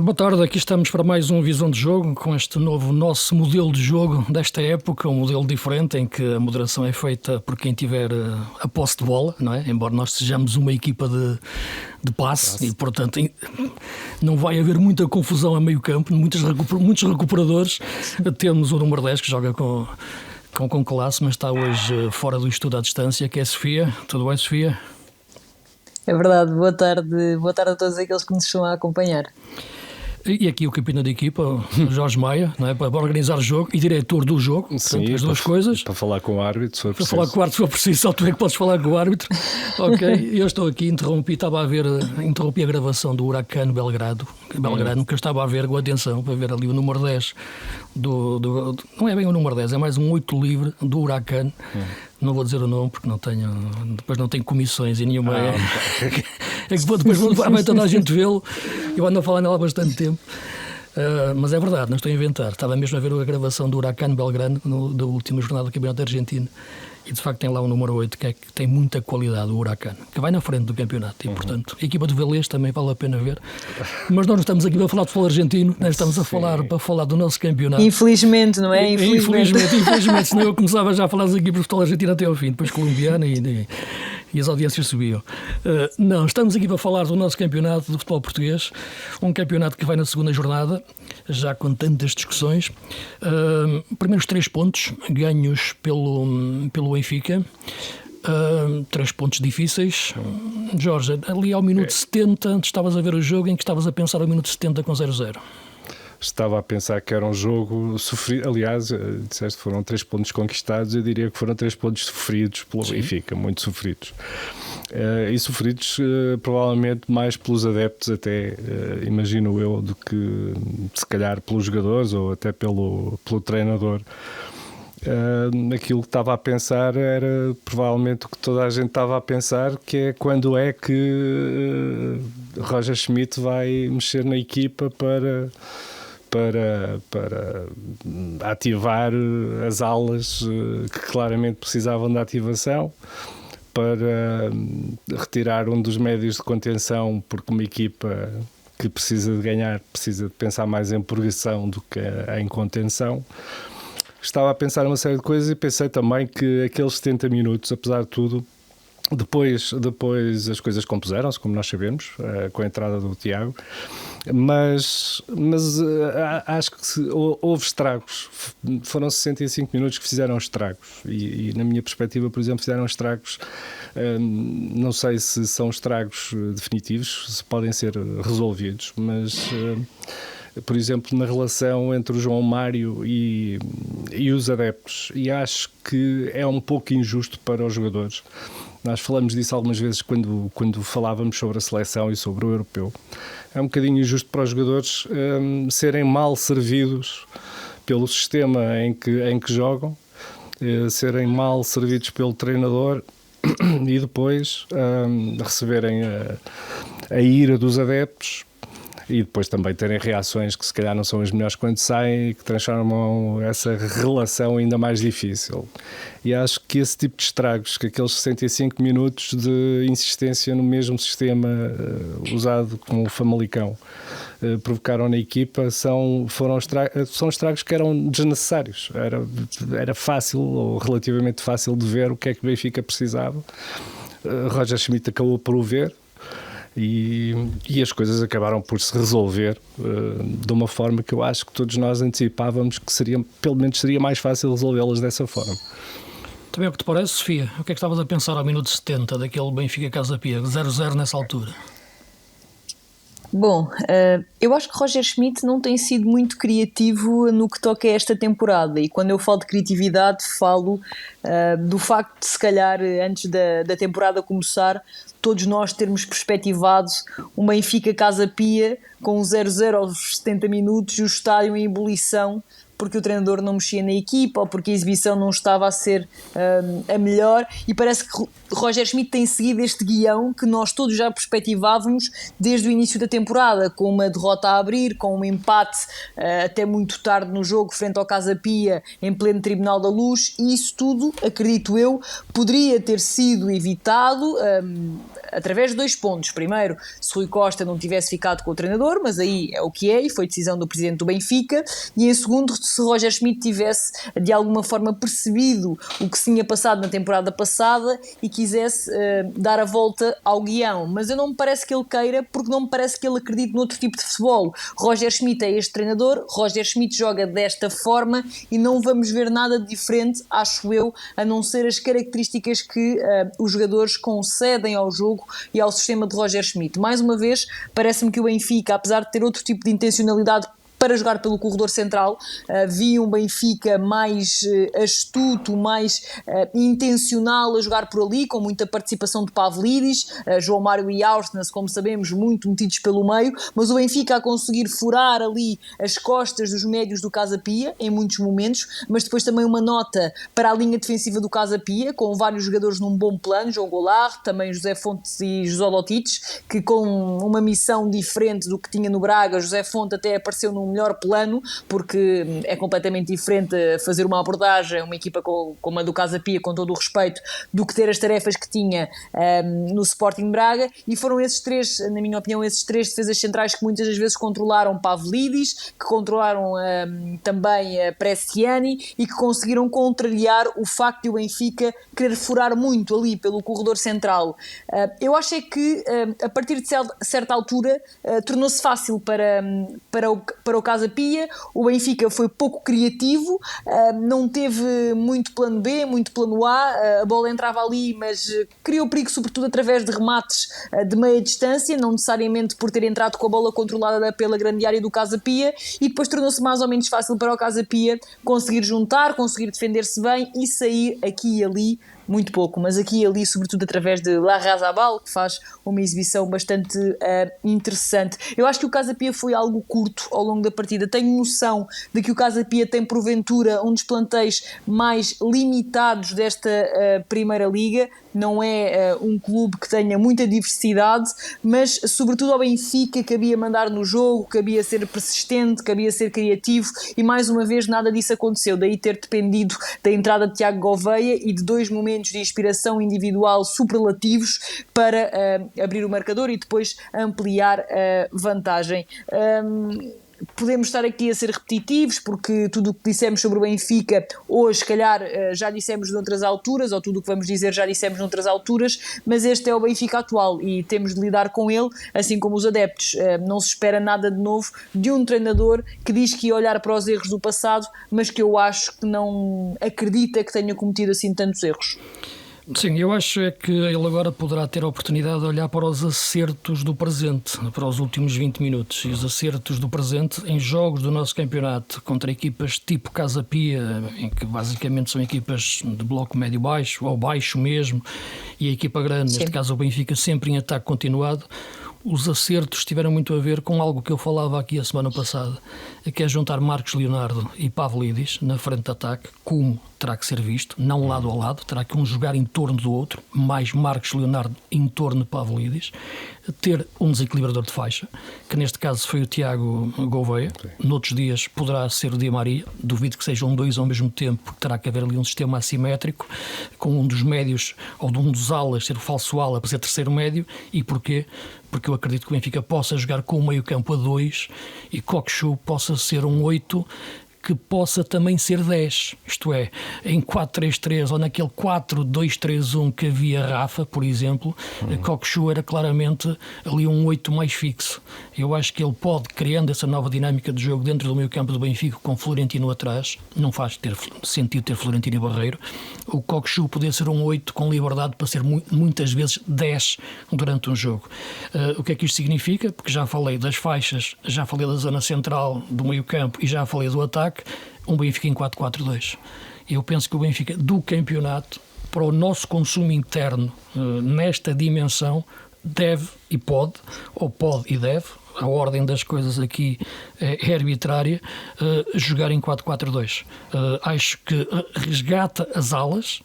Boa tarde, aqui estamos para mais um Visão de Jogo, com este nosso modelo de jogo desta época, um modelo diferente em que a moderação é feita por quem tiver a posse de bola, não é? Embora nós sejamos uma equipa de passe e, portanto, não vai haver muita confusão a meio campo, muitos recuperadores. Temos o número 10 que joga com classe, mas está hoje fora do estudo à distância, que é a Sofia. Tudo bem, Sofia? É verdade, boa tarde a todos aqueles que nos estão a acompanhar. E aqui o capitão da equipa, o Jorge Maia, não é? Para organizar o jogo e diretor do jogo, portanto, sim, as duas coisas. Para falar com o árbitro, se for preciso. Para falar com o árbitro, se for preciso, só tu é que podes falar com o árbitro. Ok, eu estou aqui, interrompi a gravação do Huracan Belgrado, que eu estava a ver com atenção, para ver ali o número 10 não é bem o número 10, é mais um 8 livre do Huracan. Não vou dizer o nome porque depois não tenho comissões e nenhuma. É que depois vai toda a gente vê-lo. Eu ando a falar nela há bastante tempo. Mas é verdade, não estou a inventar. Estava mesmo a ver a gravação do Huracan Belgrano da última jornada do Campeonato Argentino. E de facto tem lá o número 8, que tem muita qualidade, o Huracan, que vai na frente do campeonato. E portanto, a equipa de Vélez também vale a pena ver. Mas nós não estamos aqui para falar de futebol argentino, nós estamos para falar do nosso campeonato. Infelizmente, não é? Infelizmente, senão eu começava já a falar das equipas de futebol argentino até ao fim, depois colombiana e as audiências subiam. Não, estamos aqui para falar do nosso campeonato de futebol português, um campeonato que vai na segunda jornada, já com tantas discussões. Primeiros 3 pontos ganhos pelo Benfica, 3 pontos difíceis. Jorge, ali ao minuto 70, estavas a ver o jogo em que estavas a pensar ao minuto 70 com 0-0. Estava a pensar que era um jogo sofrido. Aliás, disseste que foram 3 pontos conquistados, eu diria que foram 3 pontos sofridos pelo Benfica, muito sofridos. E sofridos provavelmente mais pelos adeptos até, imagino eu, do que se calhar pelos jogadores ou até pelo treinador. Aquilo que estava a pensar era provavelmente o que toda a gente estava a pensar, que é quando é que Roger Schmidt vai mexer na equipa para ativar as alas que claramente precisavam de ativação, para retirar um dos médios de contenção, porque uma equipa que precisa de ganhar precisa de pensar mais em progressão do que em contenção. Estava a pensar uma série de coisas e pensei também que aqueles 70 minutos, apesar de tudo, depois as coisas compuseram-se, como nós sabemos, com a entrada do Tiago, mas acho que houve estragos. Foram 65 minutos que fizeram estragos e na minha perspectiva, por exemplo, fizeram estragos. Não sei se são estragos definitivos, se podem ser resolvidos, mas... por exemplo, na relação entre o João Mário e os adeptos, e acho que é um pouco injusto para os jogadores. Nós falamos disso algumas vezes quando falávamos sobre a seleção e sobre o europeu. É um bocadinho injusto para os jogadores serem mal servidos pelo sistema em que jogam, serem mal servidos pelo treinador e depois receberem a ira dos adeptos. E depois também terem reações que se calhar não são as melhores quando saem e que transformam essa relação ainda mais difícil. E acho que esse tipo de estragos, que aqueles 65 minutos de insistência no mesmo sistema usado como o Famalicão provocaram na equipa, são estragos que eram desnecessários. Era fácil, ou relativamente fácil, de ver o que é que o Benfica precisava. Roger Schmidt acabou por o ver. E as coisas acabaram por se resolver de uma forma que eu acho que todos nós antecipávamos que pelo menos seria mais fácil resolvê-las dessa forma. Também é o que te parece, Sofia? O que é que estavas a pensar ao minuto 70 daquele Benfica Casa Pia, 0-0 nessa altura? Bom, eu acho que Roger Schmidt não tem sido muito criativo no que toca a esta temporada, e quando eu falo de criatividade falo do facto de, se calhar, antes da temporada começar, todos nós termos perspectivado um Benfica Casa Pia com 0-0 aos 70 minutos e o estádio em ebulição porque o treinador não mexia na equipa ou porque a exibição não estava a ser a melhor, e parece que Roger Schmidt tem seguido este guião que nós todos já perspectivávamos desde o início da temporada, com uma derrota a abrir, com um empate até muito tarde no jogo frente ao Casa Pia em pleno Tribunal da Luz, e isso tudo, acredito eu, poderia ter sido evitado através de 2 pontos. Primeiro, se Rui Costa não tivesse ficado com o treinador, mas aí é o que é, e foi decisão do presidente do Benfica, e em segundo, se Roger Schmidt tivesse de alguma forma percebido o que se tinha passado na temporada passada e quisesse dar a volta ao guião. Mas eu não me parece que ele queira, porque não me parece que ele acredite noutro tipo de futebol. Roger Schmidt é este treinador, Roger Schmidt joga desta forma e não vamos ver nada de diferente, acho eu, a não ser as características que os jogadores concedem ao jogo e ao sistema de Roger Schmidt. Mais uma vez, parece-me que o Benfica, apesar de ter outro tipo de intencionalidade para jogar pelo corredor central, vi um Benfica mais astuto, mais intencional a jogar por ali, com muita participação de Pavlidis, João Mário e Aursnes, como sabemos, muito metidos pelo meio, mas o Benfica a conseguir furar ali as costas dos médios do Casa Pia, em muitos momentos, mas depois também uma nota para a linha defensiva do Casa Pia, com vários jogadores num bom plano, João Goulart, também José Fonte e José Lotites, que com uma missão diferente do que tinha no Braga, José Fonte até apareceu num melhor plano, porque é completamente diferente fazer uma abordagem, uma equipa como a do Casa Pia, com todo o respeito, do que ter as tarefas que tinha no Sporting Braga, e foram esses 3, na minha opinião, esses 3 defesas centrais que muitas das vezes controlaram Pavlidis, que controlaram também Bresciani, e que conseguiram contrariar o facto de o Benfica querer furar muito ali pelo corredor central. Eu acho é que a partir de certa altura tornou-se fácil para o Casa Pia. O Benfica foi pouco criativo, não teve muito plano B, muito plano A bola entrava ali, mas criou perigo sobretudo através de remates de meia distância, não necessariamente por ter entrado com a bola controlada pela grande área do Casa Pia, e depois tornou-se mais ou menos fácil para o Casa Pia conseguir juntar, conseguir defender-se bem e sair aqui e ali muito pouco, mas aqui e ali, sobretudo através de Larrazabal, que faz uma exibição bastante interessante. Eu acho que o Casa Pia foi algo curto ao longo da partida. Tenho noção de que o Casa Pia tem, porventura, um dos plantéis mais limitados desta Primeira Liga. Não é um clube que tenha muita diversidade, mas sobretudo ao Benfica cabia mandar no jogo, cabia ser persistente, cabia ser criativo, e mais uma vez nada disso aconteceu. Daí ter dependido da entrada de Tiago Gouveia e de 2 momentos de inspiração individual superlativos para abrir o marcador e depois ampliar a vantagem. Podemos estar aqui a ser repetitivos, porque tudo o que dissemos sobre o Benfica hoje, se calhar, já dissemos noutras alturas, ou tudo o que vamos dizer já dissemos noutras alturas, mas este é o Benfica atual e temos de lidar com ele, assim como os adeptos. Não se espera nada de novo de um treinador que diz que ia olhar para os erros do passado, mas que eu acho que não acredita que tenha cometido assim tantos erros. Sim, eu acho é que ele agora poderá ter a oportunidade de olhar para os acertos do presente, para os últimos 20 minutos. E os acertos do presente em jogos do nosso campeonato contra equipas tipo Casa Pia, em que basicamente são equipas de bloco médio-baixo, ou baixo mesmo, e a equipa grande, neste caso o Benfica, sempre em ataque continuado. Os acertos tiveram muito a ver com algo que eu falava aqui a semana passada, que é juntar Marcos Leonardo e Pavlidis na frente de ataque, como terá que ser visto, não lado a lado, terá que um jogar em torno do outro, mais Marcos Leonardo em torno de Pavlidis, ter um desequilibrador de faixa, que neste caso foi o Tiago Gouveia. Noutros dias poderá ser o Di Maria, duvido que sejam 2 ao mesmo tempo, porque terá que haver ali um sistema assimétrico, com um dos médios, ou de um dos alas ser o falso ala para ser terceiro médio. E porquê? Porque eu acredito que o Benfica possa jogar com o meio campo a 2 e Cockchu possa ser um 8 que possa também ser 10, isto é, em 4-3-3 ou naquele 4-2-3-1 que havia Rafa, por exemplo, Cockchu era claramente ali um 8 mais fixo. Eu acho que ele pode, criando essa nova dinâmica de jogo dentro do meio campo do Benfica, com Florentino atrás, não faz sentido ter Florentino e Barreiro, o Cockchu poder ser um 8 com liberdade para ser muitas vezes 10 durante um jogo. O que é que isto significa? Porque já falei das faixas, já falei da zona central do meio campo e já falei do ataque. Um Benfica em 4-4-2. Eu penso que o Benfica do campeonato, para o nosso consumo interno nesta dimensão, deve e pode, ou pode e deve, a ordem das coisas aqui é arbitrária, jogar em 4-4-2. Acho que resgata as alas,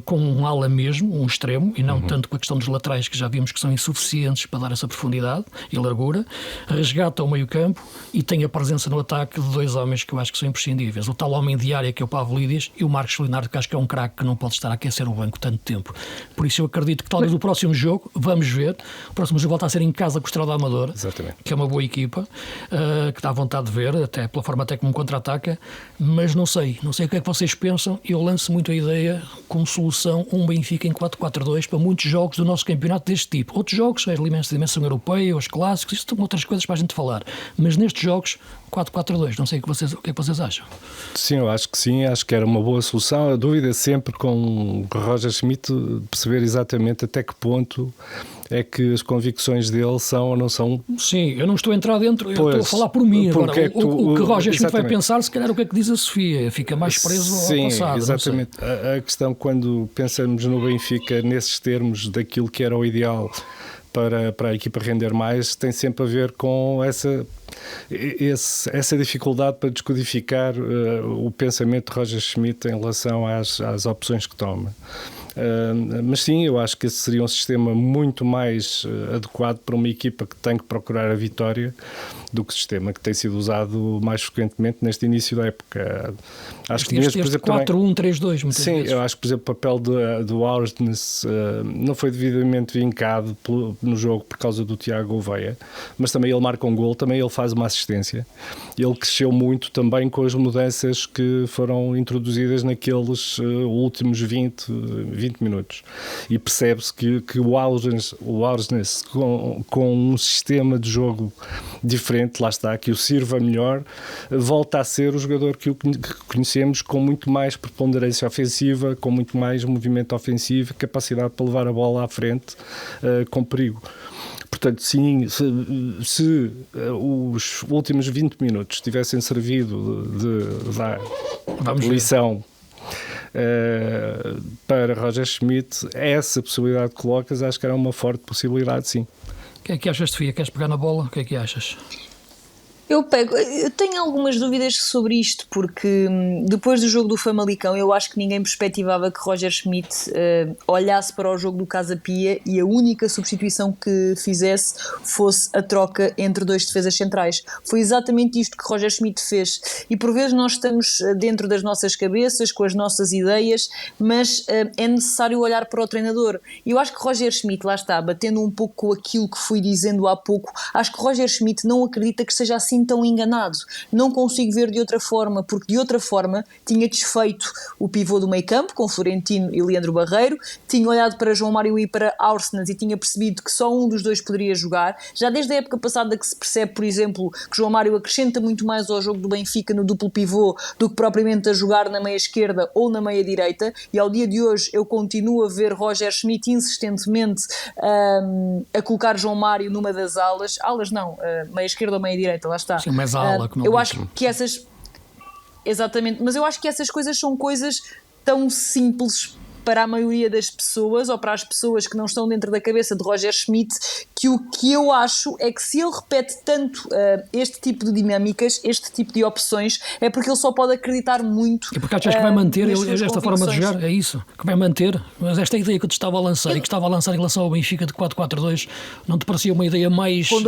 com um ala mesmo, um extremo, e não tanto com a questão dos laterais, que já vimos que são insuficientes para dar essa profundidade e largura. Resgata o meio-campo e tem a presença no ataque de 2 homens que eu acho que são imprescindíveis: o tal homem de área, que é o Pavlidis, e o Marcos Leonardo, que acho que é um craque que não pode estar a aquecer o banco tanto tempo. Por isso eu acredito que talvez o próximo jogo, vamos ver, o próximo jogo volta a ser em casa com o Estrela da Amadora. Exatamente. Que é uma boa equipa, que dá vontade de ver, até pela forma até como contra-ataca, mas não sei o que é que vocês pensam. Eu lanço muito a ideia como solução um Benfica em 4-4-2 para muitos jogos do nosso campeonato deste tipo. Outros jogos, a dimensão europeia, os clássicos, isto são outras coisas para a gente falar, mas nestes jogos 4-4-2, não sei o que é que vocês acham. Sim, eu acho que sim, acho que era uma boa solução. A dúvida é sempre com o Roger Schmidt perceber exatamente até que ponto é que as convicções dele são ou não são. Sim, eu não estou a entrar dentro, eu estou a falar por mim agora. O que Roger Schmidt vai pensar, se calhar o que é que diz a Sofia, fica mais preso ao passado. Exatamente. A questão, quando pensamos no Benfica nesses termos daquilo que era o ideal para a equipa render mais, tem sempre a ver com essa dificuldade para descodificar o pensamento de Roger Schmidt em relação às opções que toma. Mas sim, eu acho que esse seria um sistema muito mais adequado para uma equipa que tem que procurar a vitória do que o sistema que tem sido usado mais frequentemente neste início da época. Acho que mesmo, por exemplo, 4-1-3-2 muitas sim, vezes. Eu acho que, por exemplo, o papel do Aursnes não foi devidamente vincado no jogo por causa do Tiago Gouveia, mas também ele marca um gol, também ele faz uma assistência. Ele cresceu muito também com as mudanças que foram introduzidas naqueles últimos 20 minutos. E percebe-se que o Aursnes com um sistema de jogo diferente, lá está, que o sirva melhor, volta a ser o jogador que conhecemos, com muito mais preponderância ofensiva, com muito mais movimento ofensivo, capacidade para levar a bola à frente com perigo. Portanto, sim, se os últimos 20 minutos tivessem servido de dar lição para Roger Schmidt, essa possibilidade que colocas, acho que era uma forte possibilidade, sim. O que é que achas, Sofia? Queres pegar na bola? O que é que achas? Eu tenho algumas dúvidas sobre isto, porque depois do jogo do Famalicão eu acho que ninguém perspectivava que Roger Schmidt olhasse para o jogo do Casa Pia e a única substituição que fizesse fosse a troca entre 2 defesas centrais. Foi exatamente isto que Roger Schmidt fez, e por vezes nós estamos dentro das nossas cabeças, com as nossas ideias, mas é necessário olhar para o treinador. E eu acho que Roger Schmidt, lá está, batendo um pouco com aquilo que fui dizendo há pouco, acho que Roger Schmidt não acredita que seja assim tão enganado. Não consigo ver de outra forma, porque de outra forma tinha desfeito o pivô do meio campo com Florentino e Leandro Barreiro, tinha olhado para João Mário e para Aursnes e tinha percebido que só um dos dois poderia jogar. Já desde a época passada que se percebe, por exemplo, que João Mário acrescenta muito mais ao jogo do Benfica no duplo pivô do que propriamente a jogar na meia esquerda ou na meia direita, e ao dia de hoje eu continuo a ver Roger Schmidt insistentemente a colocar João Mário numa das alas não, meia esquerda ou meia direita, lá está. Sim, mais ala, como eu acho que essas... Exatamente, mas eu acho que essas coisas são coisas tão simples para a maioria das pessoas, ou para as pessoas que não estão dentro da cabeça de Roger Schmidt, que o que eu acho é que se ele repete tanto este tipo de dinâmicas, este tipo de opções, é porque ele só pode acreditar muito. E porque achas que vai manter esta forma de jogar? É isso? Que vai manter? Mas esta ideia que eu te estava a lançar e que estava a lançar em relação ao Benfica de 4-4-2, não te parecia uma ideia mais... Com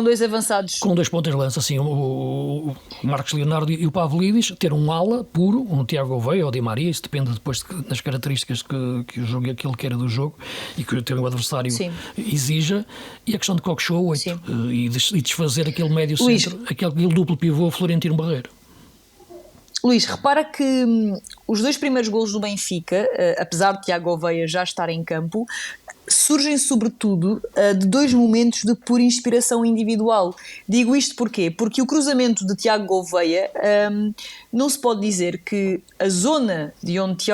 dois avançados. Com 2 pontas de lança, assim, o Marcos Leonardo e o Pavlidis, ter um ala puro, um Tiago Gouveia ou Di Maria, isso depende depois das características que o jogo, aquilo que era do jogo e que o adversário exija, e a questão de coque show 8 e desfazer aquele médio centro, aquele duplo pivô Florentino Barreiro. Luís, repara que os 2 primeiros golos do Benfica, apesar de Tiago Gouveia já estar em campo, surgem sobretudo de 2 momentos de pura inspiração individual. Digo isto porquê? Porque o cruzamento de Tiago Gouveia, não se pode dizer que a zona de onde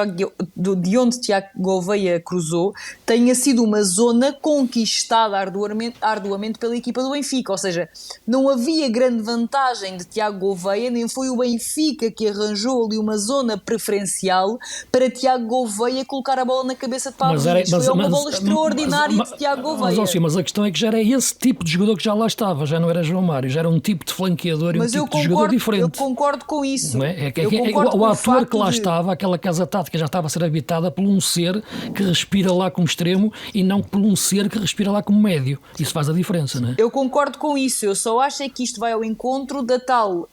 Tiago Gouveia cruzou tenha sido uma zona conquistada arduamente pela equipa do Benfica, ou seja, não havia grande vantagem de Tiago Gouveia, nem foi o Benfica que arranjou ali uma zona preferencial para Tiago Gouveia colocar a bola na cabeça de Pavlidis. Foi uma bola extraordinária. extraordinária de Tiago Gouveia. Mas a questão é que já era esse tipo de jogador que já lá estava, já não era João Mário, já era um tipo de flanqueador e um tipo de jogador diferente. Eu concordo com isso. Não é? O ator que lá estava, aquela casa tática já estava a ser habitada por um ser que respira lá como extremo e não por um ser que respira lá como médio. Isso faz a diferença, não é? Eu concordo com isso, eu só acho é que isto vai ao encontro da tal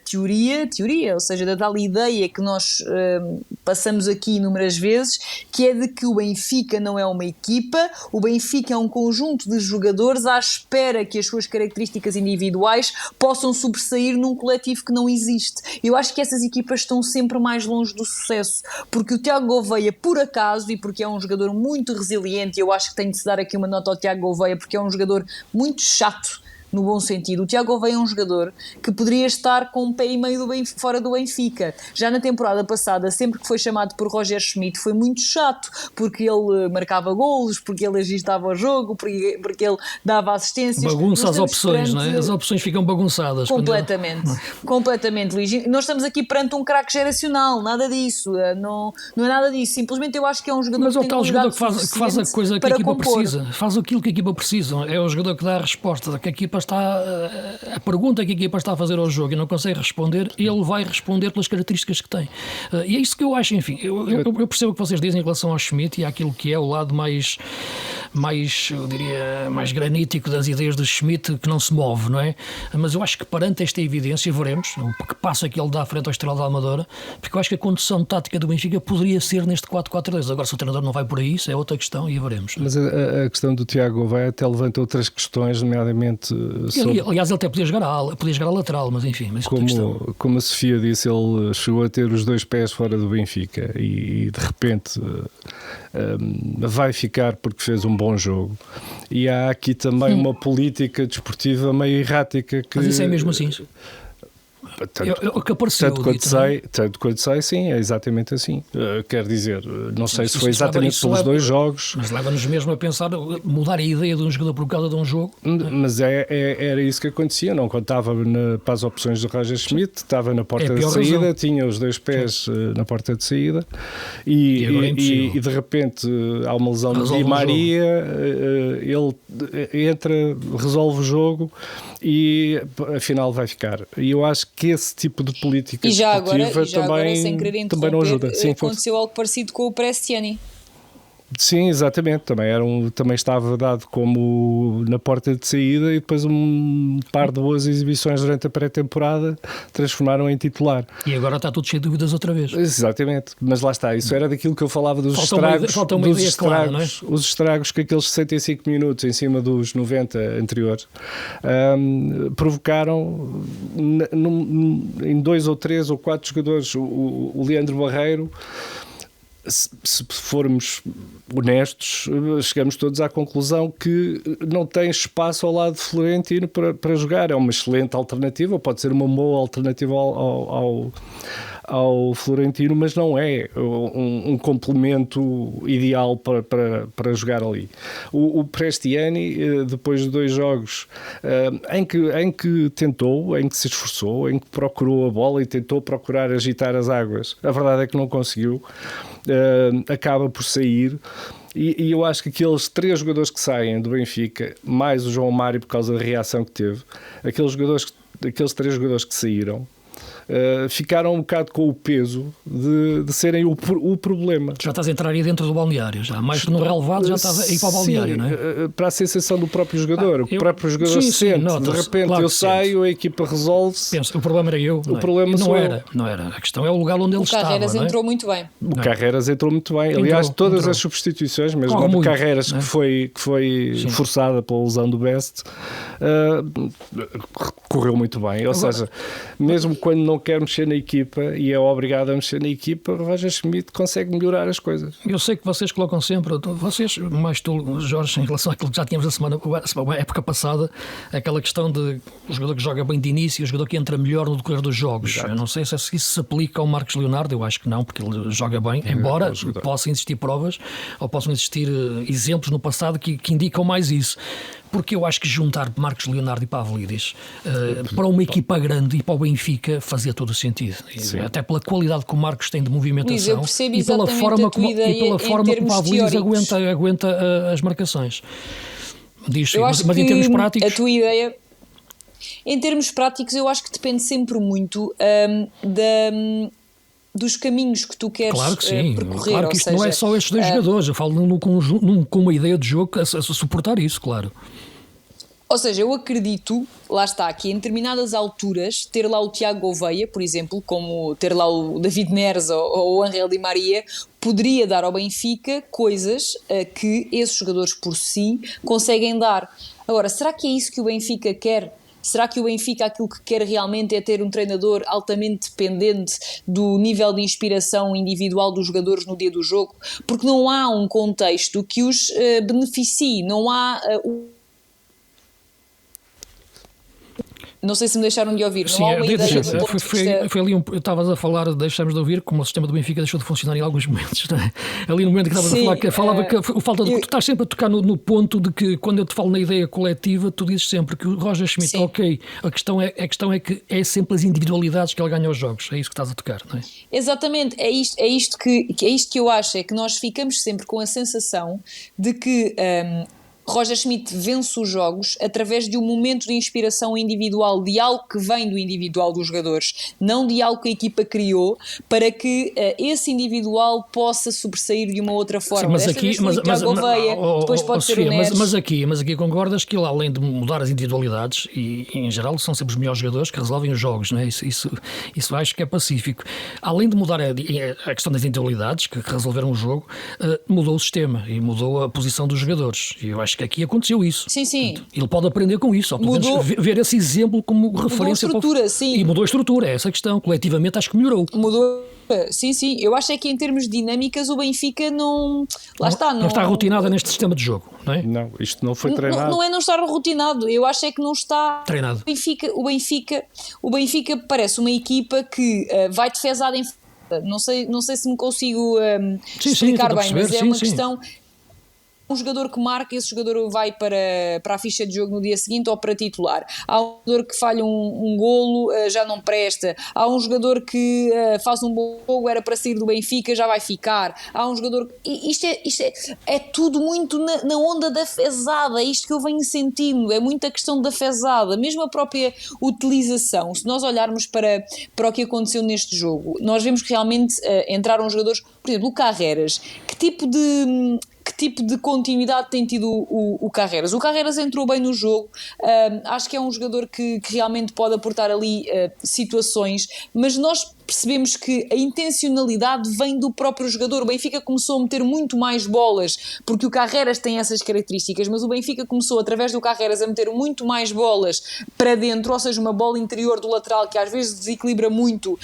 teoria, ou seja, da tal ideia que nós passamos aqui inúmeras vezes, que é de que o Benfica não é uma equipa, o Benfica é um conjunto de jogadores à espera que as suas características individuais possam sobressair num coletivo que não existe. Eu acho que essas equipas estão sempre mais longe do sucesso, porque o Tiago Gouveia, por acaso, e porque é um jogador muito resiliente, eu acho que tem de se dar aqui uma nota ao Tiago Gouveia, porque é um jogador muito chato, no bom sentido. O Tiago Gouveia é um jogador que poderia estar com um pé e meio fora do Benfica. Já na temporada passada, sempre que foi chamado por Roger Schmidt, foi muito chato, porque ele marcava golos, porque ele agitava o jogo, porque ele dava assistências. Bagunça as opções, não é? As opções ficam bagunçadas. Completamente, Luís. Nós estamos aqui perante um craque geracional, nada disso. Não é nada disso. Simplesmente eu acho que é um jogador mas que tem tal jogador que faz a coisa que a equipa compor. precisa, faz aquilo que a equipa precisa. É o jogador que dá a resposta, que a equipa a pergunta que a equipa está a fazer ao jogo e não consegue responder, ele vai responder pelas características que tem. E é isso que eu acho, enfim, eu percebo o que vocês dizem em relação ao Schmidt e àquilo que é o lado mais, eu diria, mais granítico das ideias do Schmidt, que não se move, não é? Mas eu acho que perante esta evidência, veremos o que passa que ele dá à frente ao Estrela da Amadora, porque eu acho que a condução tática do Benfica poderia ser neste 4-4-2. Agora, se o treinador não vai por aí, isso é outra questão e veremos. Mas a questão do Tiago Gouveia até levanta outras questões, nomeadamente sobre... Aliás, ele até podia jogar a lateral, mas enfim. Mas como a Sofia disse, ele chegou a ter os dois pés fora do Benfica e de repente vai ficar porque fez um bom jogo. E há aqui também uma política desportiva meio errática. Mas isso é mesmo assim? Tanto quanto sei, sim, é exatamente assim. Quer dizer, não sei se foi exatamente pelos dois jogos. Mas leva-nos mesmo a pensar, mudar a ideia de um jogador por causa de um jogo. Mas era isso que acontecia, não contava para as opções do Roger Schmidt, estava na porta de saída, tinha os dois pés na porta de saída e de repente há uma lesão de Di Maria, ele entra, resolve o jogo e afinal vai ficar. E eu acho que esse tipo de política desportiva também não ajuda. Sim, aconteceu algo parecido com o Prestiani. Sim, exatamente. Também estava dado como na porta de saída e depois um par de boas exibições durante a pré-temporada transformaram em titular. E agora está tudo cheio de dúvidas outra vez. Exatamente. Mas lá está. Isso era daquilo que eu falava dos estragos. Falta uma ideia clara, não é? Os estragos que aqueles 65 minutos em cima dos 90 anteriores provocaram em 2 ou 3 ou 4 jogadores. O Leandro Barreiro, se formos honestos, chegamos todos à conclusão que não tem espaço ao lado de Florentino para jogar. É uma excelente alternativa, pode ser uma boa alternativa ao Florentino, mas não é um complemento ideal para jogar ali. O Prestiani, depois de 2 jogos em que tentou, em que se esforçou, em que procurou a bola e tentou procurar agitar as águas, a verdade é que não conseguiu, acaba por sair. E eu acho que aqueles 3 jogadores que saem do Benfica, mais o João Mário por causa da reação que teve, aqueles 3 jogadores que saíram, ficaram um bocado com o peso de serem o problema. Já estás a entrar aí dentro do balneário, já mais que no relevado já estás a ir para o balneário, não é? Para a sensação do próprio jogador. O próprio jogador se sente, de repente claro eu saio, a equipa resolve-se. Penso, o problema era eu. Não era. A questão é o lugar onde ele estava. O Carreiras entrou muito bem. O Carreiras entrou muito bem. Aliás, todas as substituições, mesmo a de Carreiras, que foi forçada pela lesão do Best, correu muito bem. Ou seja, mesmo quando não quer mexer na equipa e é obrigado a mexer na equipa, o Roger Schmidt consegue melhorar as coisas. Eu sei que vocês colocam sempre, vocês, mais tu, Jorge, em relação àquilo que já tínhamos a época passada, aquela questão de o jogador que joga bem de início e o jogador que entra melhor no decorrer dos jogos. Exato. Eu não sei se isso se aplica ao Marcos Leonardo, eu acho que não, porque ele joga bem, embora possam existir provas ou possam existir exemplos no passado que indicam mais isso. Porque eu acho que juntar Marcos Leonardo e Pavlidis para uma equipa grande e para o Benfica Benfica fazia todo o sentido. Até pela qualidade que o Marcos tem de movimentação, Luís, e pela forma como o Pablo Luís aguenta as marcações. Diz, eu acho mas em termos práticos... a tua ideia... Em termos práticos, eu acho que depende sempre muito dos caminhos que tu queres percorrer. Claro que isto não é só estes dois jogadores, eu falo num conjunto, com uma ideia de jogo a suportar isso, claro. Ou seja, eu acredito, lá está, que em determinadas alturas, ter lá o Tiago Gouveia, por exemplo, como ter lá o David Neres ou o Ángel Di Maria, poderia dar ao Benfica coisas que esses jogadores por si conseguem dar. Agora, será que é isso que o Benfica quer? Será que o Benfica aquilo que quer realmente é ter um treinador altamente dependente do nível de inspiração individual dos jogadores no dia do jogo? Porque não há um contexto que os beneficie, não há... Não sei se me deixaram de ouvir. Sim, não há uma ideia do ponto de vista... Foi ali estavas a falar, deixamos de ouvir, como o sistema do Benfica deixou de funcionar em alguns momentos, não é? Ali no momento que estavas a falar, falava que falta de... Tu estás sempre a tocar no ponto de que, quando eu te falo na ideia coletiva, tu dizes sempre que o Roger Schmidt, ok, a questão é que é sempre as individualidades que ele ganha aos jogos, é isso que estás a tocar, não é? Exatamente, é isto que eu acho, é que nós ficamos sempre com a sensação de que... Roger Schmidt vence os jogos através de um momento de inspiração individual, de algo que vem do individual dos jogadores, não de algo que a equipa criou, para que esse individual possa sobressair de uma outra forma. Sim, depois pode ser o Neres. Mas aqui concordas que ele, além de mudar as individualidades, e em geral são sempre os melhores jogadores que resolvem os jogos, não é? Isso acho que é pacífico. Além de mudar a questão das individualidades que resolveram o jogo, mudou o sistema e mudou a posição dos jogadores. E eu acho que aqui aconteceu isso. Sim. Portanto, ele pode aprender com isso, ou pelo menos ver esse exemplo como referência. Mudou a estrutura, sim. E mudou a estrutura, é essa a questão. Coletivamente acho que melhorou. Mudou, sim. Eu acho é que em termos de dinâmicas o Benfica não está rotinado neste sistema de jogo, não é? Não, isto não foi treinado. Não é não estar rotinado, eu acho é que não está treinado. O Benfica parece uma equipa que vai defesada em... Não sei se me consigo explicar bem, mas é uma questão... Um jogador que marca, esse jogador vai para a ficha de jogo no dia seguinte ou para titular. Há um jogador que falha um golo, já não presta. Há um jogador que faz um bom jogo, era para sair do Benfica, já vai ficar. Há um jogador... Isto é tudo muito na onda da fezada, é isto que eu venho sentindo, é muita questão da fezada. Mesmo a própria utilização, se nós olharmos para o que aconteceu neste jogo, nós vemos que realmente entraram jogadores, por exemplo, o Carreras. Que tipo de continuidade tem tido o Carreras? O Carreras entrou bem no jogo, acho que é um jogador que realmente pode aportar ali situações, mas nós percebemos que a intencionalidade vem do próprio jogador. O Benfica começou a meter muito mais bolas, porque o Carreras tem essas características, mas o Benfica começou, através do Carreras, a meter muito mais bolas para dentro, ou seja, uma bola interior do lateral que às vezes desequilibra muito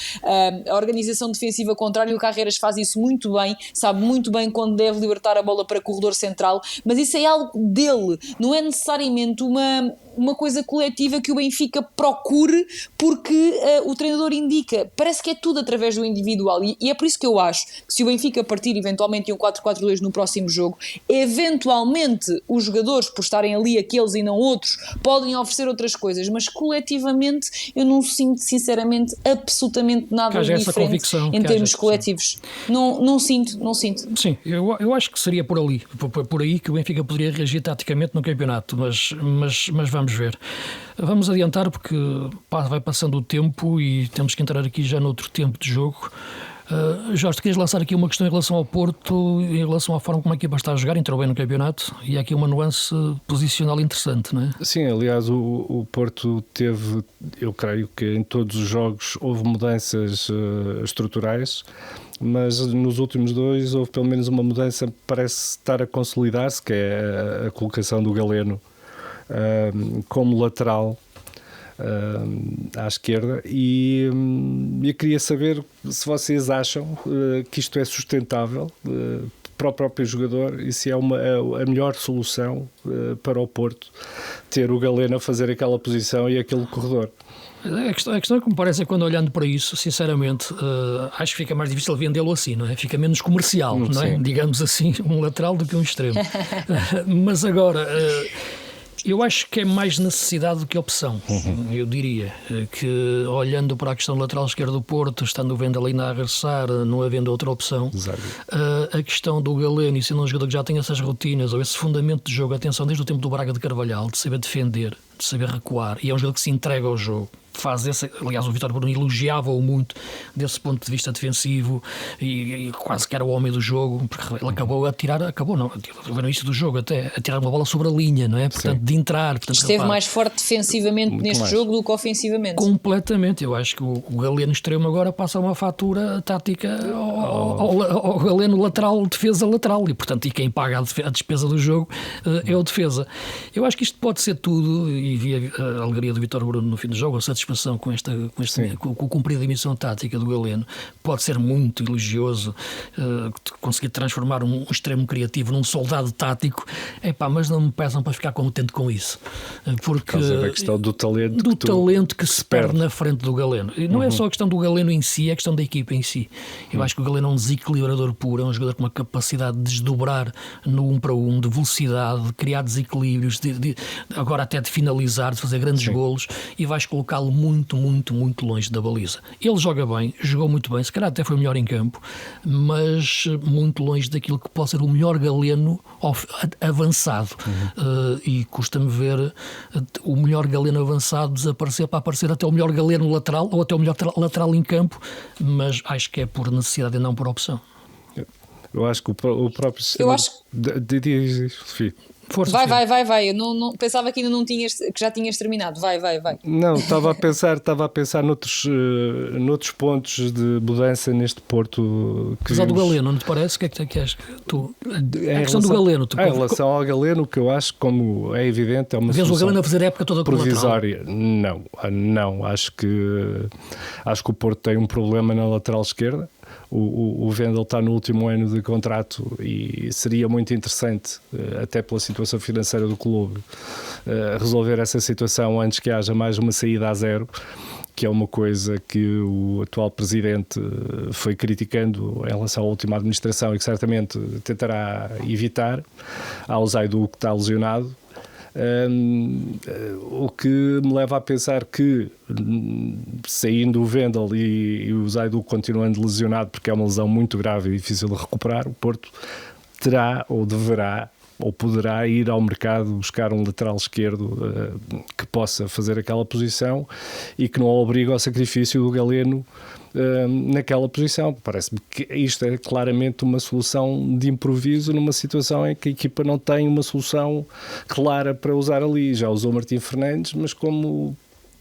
a organização defensiva contrária, e o Carreras faz isso muito bem, sabe muito bem quando deve libertar a bola para corredor central, mas isso é algo dele, não é necessariamente uma coisa coletiva que o Benfica procure porque o treinador indica. Parece que é tudo através do individual, e é por isso que eu acho que se o Benfica partir eventualmente em um 4-4-2 no próximo jogo, eventualmente os jogadores, por estarem ali aqueles e não outros, podem oferecer outras coisas, mas coletivamente eu não sinto sinceramente absolutamente nada de diferente em termos coletivos. Não sinto. Sim, eu acho que seria por aí que o Benfica poderia reagir taticamente no campeonato, mas vamos ver. Vamos adiantar porque vai passando o tempo e temos que entrar aqui já noutro tempo de jogo. Jorge, queres lançar aqui uma questão em relação ao Porto, em relação à forma como a equipa está a jogar, entrou bem no campeonato, e há aqui uma nuance posicional interessante, não é? Sim, aliás o Porto teve, eu creio que em todos os jogos houve mudanças estruturais, mas nos últimos dois houve pelo menos uma mudança, parece estar a consolidar-se, que é a colocação do Galeno como lateral à esquerda, e eu queria saber se vocês acham que isto é sustentável para o próprio jogador e se é a melhor solução para o Porto ter o Galeno a fazer aquela posição e aquele corredor. A questão que me parece é que, quando olhando para isso, sinceramente, acho que fica mais difícil vendê-lo assim, não é? Fica menos comercial, não é? Digamos assim, um lateral do que um extremo. Mas agora... Eu acho que é mais necessidade do que opção. Eu diria que, olhando para a questão do lateral esquerdo do Porto, estando o Wendel ainda a regressar, não havendo outra opção, a questão do Galeno, e sendo um jogador que já tem essas rotinas ou esse fundamento de jogo, atenção, desde o tempo do Braga de Carvalhal, de saber defender, de saber recuar, e é um jogador que se entrega ao jogo. Faz esse, aliás, o Vítor Bruno elogiava-o muito desse ponto de vista defensivo e quase que era o homem do jogo, porque ele acabou a tirar, no início do jogo até, a tirar uma bola sobre a linha, não é? Portanto, de entrar. Portanto, esteve mais forte defensivamente muito neste jogo do que ofensivamente. Completamente. Eu acho que o Galeno extremo agora passa uma fatura tática ao Galeno lateral, defesa lateral, e portanto, e quem paga a despesa do jogo é o defesa. Eu acho que isto pode ser tudo, e vi a alegria do Vítor Bruno no fim do jogo, a satisfação com o cumprir a missão tática do Galeno, pode ser muito elogioso, conseguir transformar um extremo criativo num soldado tático, mas não me peçam para ficar contente com isso, porque por causa da questão do talento que se perde na frente do Galeno. E não é só a questão do Galeno em si, é a questão da equipa em si. Eu acho que o Galeno é um desequilibrador puro, é um jogador com uma capacidade de desdobrar no 1 para 1, de velocidade, de criar desequilíbrios, agora até de finalizar, de fazer grandes golos, e vais colocá-lo muito, muito, muito longe da baliza. Ele joga bem, jogou muito bem, se calhar até foi o melhor em campo, mas muito longe daquilo que pode ser o melhor Galeno avançado. E custa-me ver o melhor Galeno avançado desaparecer para aparecer até o melhor Galeno lateral ou até o melhor lateral em campo, mas acho que é por necessidade e não por opção. Eu acho que o próprio sistema... Eu acho... Diz, Sofia. Força, vai. Eu não pensava que ainda não tinhas, que já tinhas terminado. Vai. Não, estava a pensar noutros pontos de mudança neste Porto. Apesar do Galeno, não te parece? O que é que és tu? A questão do Galeno. Em relação ao Galeno, que eu acho, como é evidente, é uma solução o Galeno a fazer a época toda provisória. Não. Acho que o Porto tem um problema na lateral esquerda. O Wendel está no último ano de contrato e seria muito interessante, até pela situação financeira do clube, resolver essa situação antes que haja mais uma saída a zero, que é uma coisa que o atual presidente foi criticando em relação à última administração e que certamente tentará evitar. Há o Zaidu que está lesionado. O que me leva a pensar que, saindo o Wendel e o Zaidu continuando lesionado, porque é uma lesão muito grave e difícil de recuperar, o Porto terá ou deverá ou poderá ir ao mercado buscar um lateral esquerdo que possa fazer aquela posição e que não obrigue ao sacrifício do Galeno naquela posição. Parece-me que isto é claramente uma solução de improviso numa situação em que a equipa não tem uma solução clara para usar ali. Já usou Martim Fernandes, mas como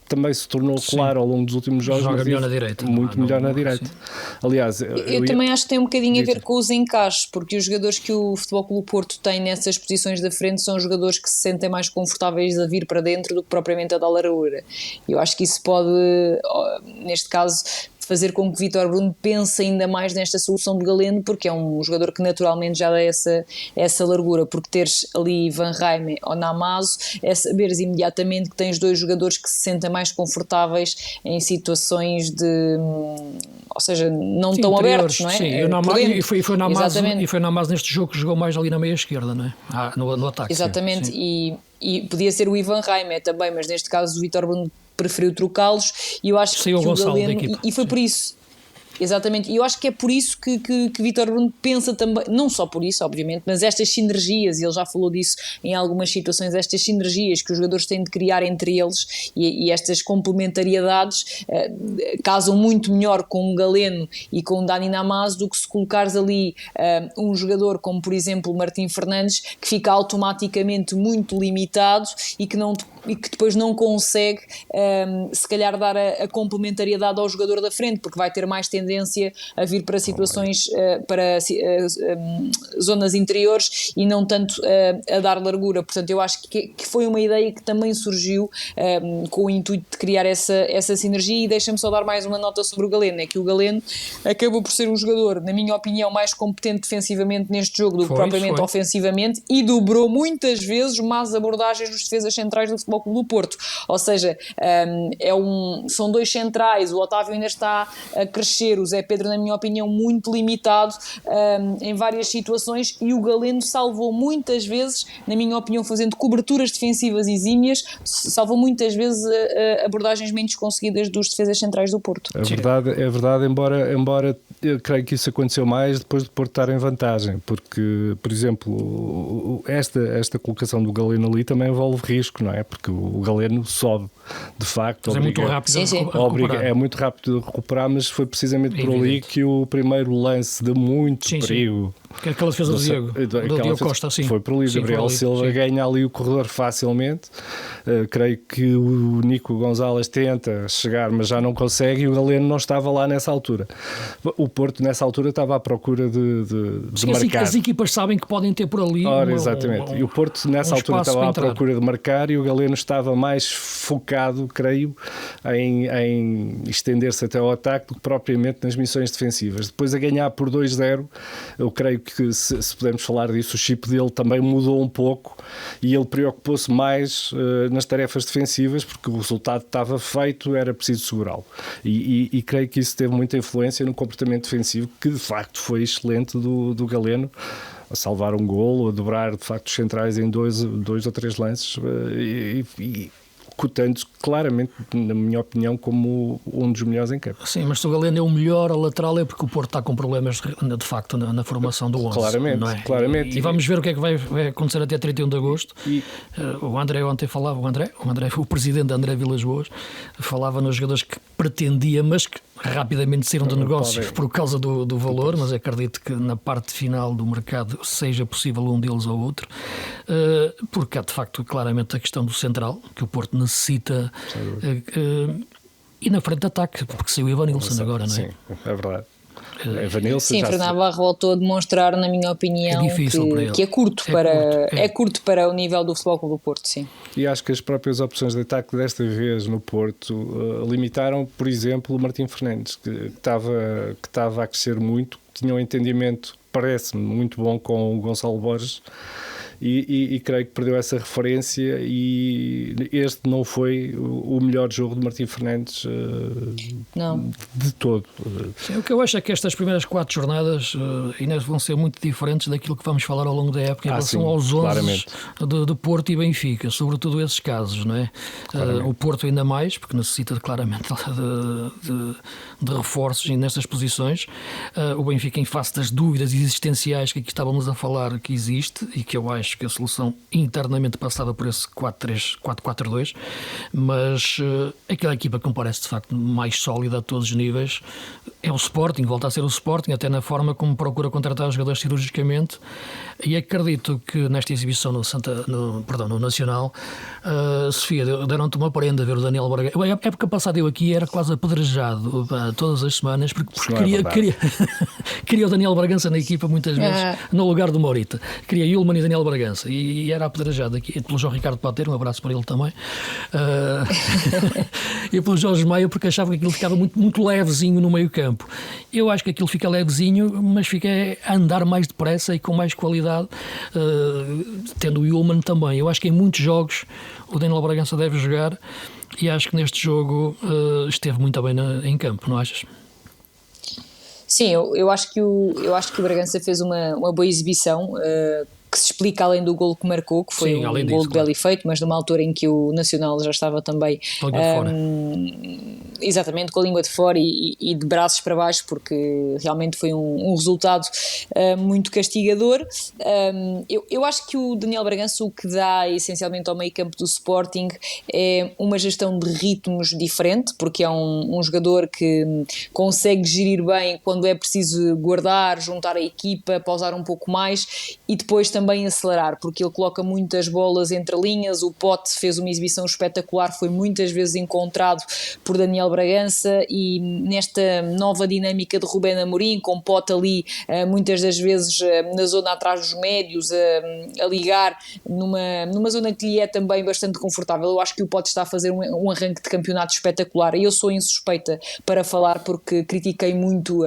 também se tornou claro ao longo dos últimos jogos, joga melhor na direita. Muito melhor na direita. Sim. Aliás, eu também acho que tem um bocadinho a ver com os encaixes, porque os jogadores que o Futebol Clube Porto tem nessas posições da frente são jogadores que se sentem mais confortáveis a vir para dentro do que propriamente a dar largura. Eu acho que isso pode, neste caso, fazer com que Vítor Bruno pense ainda mais nesta solução de Galeno, porque é um jogador que naturalmente já dá essa largura, porque teres ali Van Rijmen ou Namazo é saberes imediatamente que tens dois jogadores que se sentem mais confortáveis em situações de, ou seja, não sim, tão abertos, não é? Sim, e foi o Namazo neste jogo que jogou mais ali na meia esquerda, não é? No ataque. Exatamente, sim. E podia ser o Ivan Rijmen também, mas neste caso o Vítor Bruno preferiu trocá-los e eu acho que o Galeno, e foi por isso, exatamente, e eu acho que é por isso que Vítor Bruno pensa também, não só por isso obviamente, mas estas sinergias, e ele já falou disso em algumas situações, estas sinergias que os jogadores têm de criar entre eles e estas complementariedades casam muito melhor com o Galeno e com o Dani Namazo do que se colocares ali um jogador como por exemplo o Martim Fernandes, que fica automaticamente muito limitado e que depois não consegue se calhar dar a complementariedade ao jogador da frente, porque vai ter mais tendência a vir para situações, para zonas interiores e não tanto a dar largura. Portanto, eu acho que foi uma ideia que também surgiu com o intuito de criar essa sinergia. E deixa-me só dar mais uma nota sobre o Galeno, é que o Galeno acabou por ser um jogador, na minha opinião, mais competente defensivamente neste jogo do que propriamente ofensivamente, e dobrou muitas vezes más abordagens dos defesas centrais do Futebol Futebol Clube do Porto. Ou seja, são dois centrais, o Otávio ainda está a crescer, o Zé Pedro, na minha opinião, muito limitado em várias situações, e o Galeno salvou muitas vezes, na minha opinião, fazendo coberturas defensivas exímias, salvou muitas vezes abordagens menos conseguidas dos defesas centrais do Porto. É verdade, embora eu creio que isso aconteceu mais depois de Porto estar em vantagem, porque, por exemplo, esta colocação do Galeno ali também envolve risco, não é? Porque o Galeno sobe, de facto. É muito rápido é muito rápido de recuperar, mas foi precisamente por ali que o primeiro lance de muito perigo. Que aquela defesa do Diogo Costa, sim. Foi por ali, Gabriel Silva ganha ali o corredor facilmente. Creio que o Nico Gonzalez tenta chegar, mas já não consegue, e o Galeno não estava lá nessa altura. O Porto, nessa altura, estava à procura de marcar. As equipas sabem que podem ter por ali. Exatamente. E o Porto, nessa altura, estava à procura de marcar, e o Galeno estava mais focado, creio, em estender-se até ao ataque do que propriamente nas missões defensivas. Depois, a ganhar por 2-0, eu creio que, se pudermos falar disso, o chip dele também mudou um pouco, e ele preocupou-se mais nas tarefas defensivas, porque o resultado estava feito, era preciso segurá-lo. E creio que isso teve muita influência no comportamento defensivo, que de facto foi excelente do Galeno, a salvar um golo, a dobrar de facto os centrais em dois ou três lances, e cotando claramente, na minha opinião, como um dos melhores em campo. Sim, mas se o Galeno é o melhor a lateral, é porque o Porto está com problemas de facto na formação do 11. Claramente, não é? claramente. E vamos ver o que é que vai acontecer até 31 de agosto. O André ontem falava, o presidente André Vilas Boas, falava nos jogadores que pretendia, mas que rapidamente saíram do negócio por causa do valor, mas acredito que na parte final do mercado seja possível um deles ou outro, porque há de facto claramente a questão do central, que o Porto necessita, e na frente de ataque, porque saiu o Evanilson agora, não é? Sim, é verdade. Sim, Fernando Barro voltou a demonstrar, na minha opinião, que é curto para o nível do Futebol Clube do Porto, sim. E acho que as próprias opções de ataque desta vez no Porto limitaram, por exemplo, o Martim Fernandes, que estava a crescer muito, tinha um entendimento, parece-me, muito bom com o Gonçalo Borges, e creio que perdeu essa referência, e este não foi o melhor jogo de Martim Fernandes de todo. Sim, o que eu acho é que estas primeiras 4 jornadas ainda vão ser muito diferentes daquilo que vamos falar ao longo da época em relação aos 11 de Porto e Benfica, sobretudo esses casos, não é? O Porto ainda mais, porque necessita claramente de reforços nestas posições. O Benfica, em face das dúvidas existenciais que aqui estávamos a falar, que existe, e que eu acho que a solução internamente passava por esse 4-4-2, mas aquela equipa que me parece de facto mais sólida a todos os níveis é o Sporting, volta a ser o Sporting, até na forma como procura contratar os jogadores cirurgicamente, e acredito que nesta exibição no Nacional, Sofia, deram-te uma prenda a ver o Daniel Bragança. A época passada eu aqui era quase apedrejado todas as semanas, porque queria o Daniel Bragança na equipa muitas vezes, no lugar do Morita. Queria Yulman e Daniel Bragança, e era apedrejado aqui pelo João Ricardo Pateiro, um abraço para ele também, e pelo Jorge Maia, porque achava que aquilo ficava muito, muito levezinho no meio campo. Eu acho que aquilo fica levezinho, mas fica a andar mais depressa e com mais qualidade, tendo o Yulman também. Eu acho que em muitos jogos o Daniel Bragança deve jogar, e acho que neste jogo esteve muito bem em campo, não achas? Sim, eu acho que o Bragança fez uma boa exibição, que se explica além do golo que marcou, que foi um golo de belo efeito, mas numa altura em que o Nacional já estava também exatamente com a língua de fora e de braços para baixo, porque realmente foi um resultado muito castigador. Eu acho que o Daniel Bragança o que dá essencialmente ao meio campo do Sporting é uma gestão de ritmos diferente, porque é um jogador que consegue gerir bem quando é preciso guardar, juntar a equipa, pausar um pouco mais e depois também acelerar, porque ele coloca muitas bolas entre linhas. O Pote fez uma exibição espetacular, foi muitas vezes encontrado por Daniel Daniel Bragança, e nesta nova dinâmica de Rubén Amorim, com Pote ali muitas das vezes na zona atrás dos médios, a ligar numa zona que lhe é também bastante confortável. Eu acho que o Pote está a fazer um arranque de campeonato espetacular, e eu sou insuspeita para falar porque critiquei muito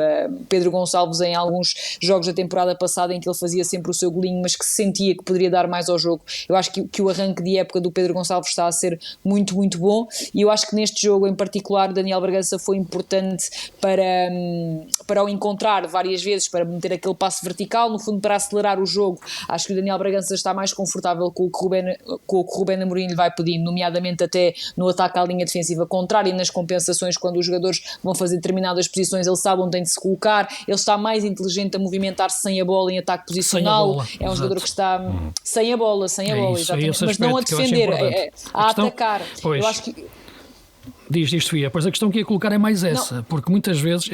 Pedro Gonçalves em alguns jogos da temporada passada em que ele fazia sempre o seu golinho, mas que se sentia que poderia dar mais ao jogo. Eu acho que o arranque de época do Pedro Gonçalves está a ser muito, muito bom, e eu acho que neste jogo em particular Daniel Bragança foi importante para o encontrar várias vezes, para meter aquele passe vertical, no fundo para acelerar o jogo. Acho que o Daniel Bragança está mais confortável com o que Rubén Amorim lhe vai pedindo, nomeadamente até no ataque à linha defensiva contrária e nas compensações, quando os jogadores vão fazer determinadas posições, ele sabe onde tem de se colocar, ele está mais inteligente a movimentar-se sem a bola em ataque posicional, é um jogador que está sem a bola, exatamente, mas não a defender, a atacar. Pois. Eu acho que Diz, Sofia. Pois a questão que ia colocar é mais essa, porque muitas vezes,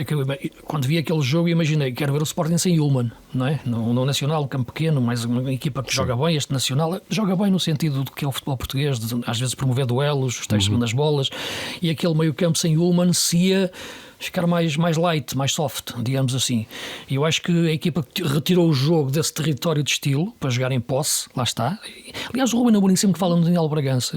quando vi aquele jogo, imaginei, quero ver o Sporting sem Ullmann, não é? No Nacional, um campo pequeno, mais uma equipa que joga bem. Este Nacional joga bem no sentido do que é o futebol português, de, às vezes promover duelos, os 3 segundas bolas, e aquele meio campo sem Ullmann se ia ficar mais light, mais soft, digamos assim. E eu acho que a equipa retirou o jogo desse território de estilo para jogar em posse, lá está. Aliás, o Rubén Amorim sempre fala no Daniel Bragança,